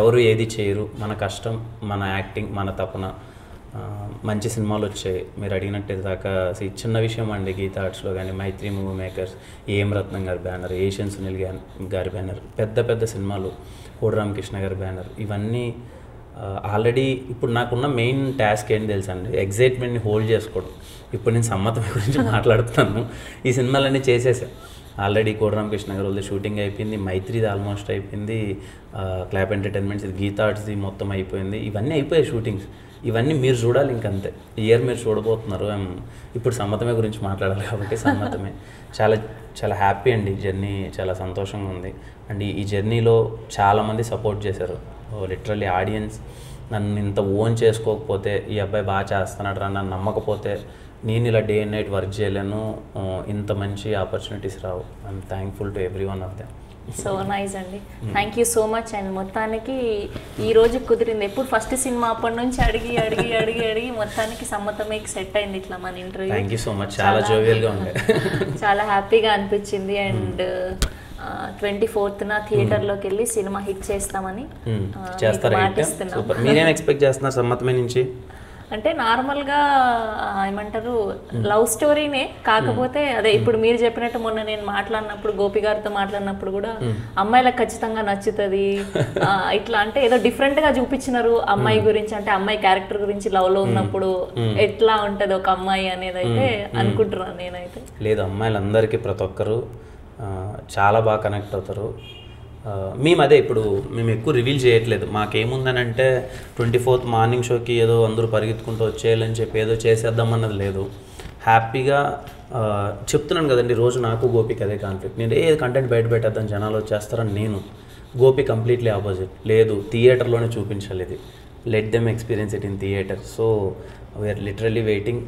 ఎవరు ఏది చేయరు. మన కష్టం, మన యాక్టింగ్, మన తపన. మంచి సినిమాలు వచ్చాయి మీరు అడిగినట్టు దాకా. చిన్న విషయం అండి, గీతా ఆర్ట్స్లో కానీ, మైత్రి మూవీ మేకర్స్, ఏఎం రత్నం గారి బ్యానర్, ఏషియన్ సునీల్ గారి బ్యానర్, పెద్ద సినిమాలు, కోడి రామకృష్ణ గారి బ్యానర్, ఇవన్నీ ఆల్రెడీ. ఇప్పుడు నాకున్న మెయిన్ టాస్క్ ఏంటి తెలుసా అండి, ఎగ్జైట్మెంట్ని హోల్డ్ చేసుకోవడం. ఇప్పుడు నేను సమ్మతం గురించి మాట్లాడుతున్నాను, ఈ సినిమాలన్నీ చేసేసాను ఆల్రెడీ. కోడి రామకృష్ణ గారు వాళ్ళది షూటింగ్ అయిపోయింది, మైత్రిది ఆల్మోస్ట్ అయిపోయింది, క్లాప్ ఎంటర్టైన్మెంట్స్, ఇది గీతా ఆర్ట్స్ది మొత్తం అయిపోయింది. ఇవన్నీ అయిపోయాయి షూటింగ్స్. ఇవన్నీ మీరు చూడాలి ఇంకంతే, ఇయర్ మీరు చూడబోతున్నారు. ఇప్పుడు సమ్మతమే గురించి మాట్లాడాలి కాబట్టి సమ్మతమే. చాలా చాలా హ్యాపీ అండి, ఈ జర్నీ చాలా సంతోషంగా ఉంది. అండ్ ఈ జర్నీలో చాలామంది సపోర్ట్ చేశారు. లిటరల్లీ ఆడియన్స్ నన్ను ఇంత ఓన్ చేసుకోకపోతే, ఈ అబ్బాయి బాగా చేస్తున్నాడు రా నన్ను నమ్మకపోతే నేను ఇలా డే అండ్ నైట్ వర్క్ చేయలేను, ఇంత మంచి ఆపర్చునిటీస్ రావు. I'm thankful to every one of them. So nice అండి, thank you so much. And మొత్తానికి ఈ రోజు కుదిరింది. ఎప్పుడు ఫస్ట్ సినిమా అప్పటి నుంచి అడిగి మొత్తానికి సమ్మతమే సెట్ అయింది ఇట్లా మన interview. Thank you so much, చాలా జోవియల్గా ఉంది, చాలా హ్యాపీగా అనిపించింది. అండ్ 24th థియేటర్లోకి వెళ్ళి సినిమా హిట్ చేస్తామని మాటిస్తున్నాం. మీరేం ఎక్స్పెక్ట్ చేస్తున్నారు సమ్మతమే నుంచి? అంటే నార్మల్గా ఏమంటారు, లవ్ స్టోరీనే, కాకపోతే అదే ఇప్పుడు మీరు చెప్పినట్టు మొన్న నేను మాట్లాడినప్పుడు, గోపి గారితో మాట్లాడినప్పుడు కూడా అమ్మాయిలకు ఖచ్చితంగా నచ్చుతుంది ఇట్లా, అంటే ఏదో డిఫరెంట్గా చూపించినారు అమ్మాయి గురించి, అంటే అమ్మాయి క్యారెక్టర్ గురించి లవ్లో ఉన్నప్పుడు ఎట్లా ఉంటుంది ఒక అమ్మాయి అనేది అయితే అనుకుంటున్నాను నేనైతే. లేదు, అమ్మాయిలందరికీ ప్రతి ఒక్కరు చాలా బాగా కనెక్ట్ అవుతారు. మేము అదే ఇప్పుడు మేము ఎక్కువ రివీల్ చేయట్లేదు. మాకేముందనంటే 24th మార్నింగ్ షోకి ఏదో అందరూ పరిగెత్తుకుంటూ వచ్చేయాలని చెప్పి ఏదో చేసేద్దామన్నది లేదు. హ్యాపీగా చెప్తున్నాను కదండి, రోజు నాకు గోపికి అదే కాన్ఫ్లిక్ట్. నేను ఏ కంటెంట్ బయట పెట్టేద్దాం జనాలు వచ్చేస్తారని నేను, గోపి కంప్లీట్లీ ఆపోజిట్. లేదు, థియేటర్లోనే చూపించాలి, ఇది let them experience it in theatre. So we're literally waiting.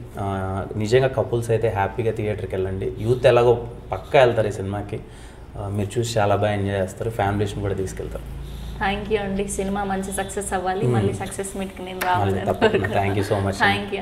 నిజంగా కపుల్స్ అయితే హ్యాపీగా థియేటర్కి వెళ్ళండి. యూత్ ఎలాగో పక్కా వెళ్తారు ఈ సినిమాకి, మీరు చూసి చాలా బాగా ఎంజాయ్ చేస్తారు, ఫ్యామిలీస్ని కూడా తీసుకెళ్తారు. థ్యాంక్ యూ అండి, సినిమా మంచి సక్సెస్ అవ్వాలి, మళ్ళీ సక్సెస్ మీట్కి నేను రావాలి. Thank you so much. Thank you.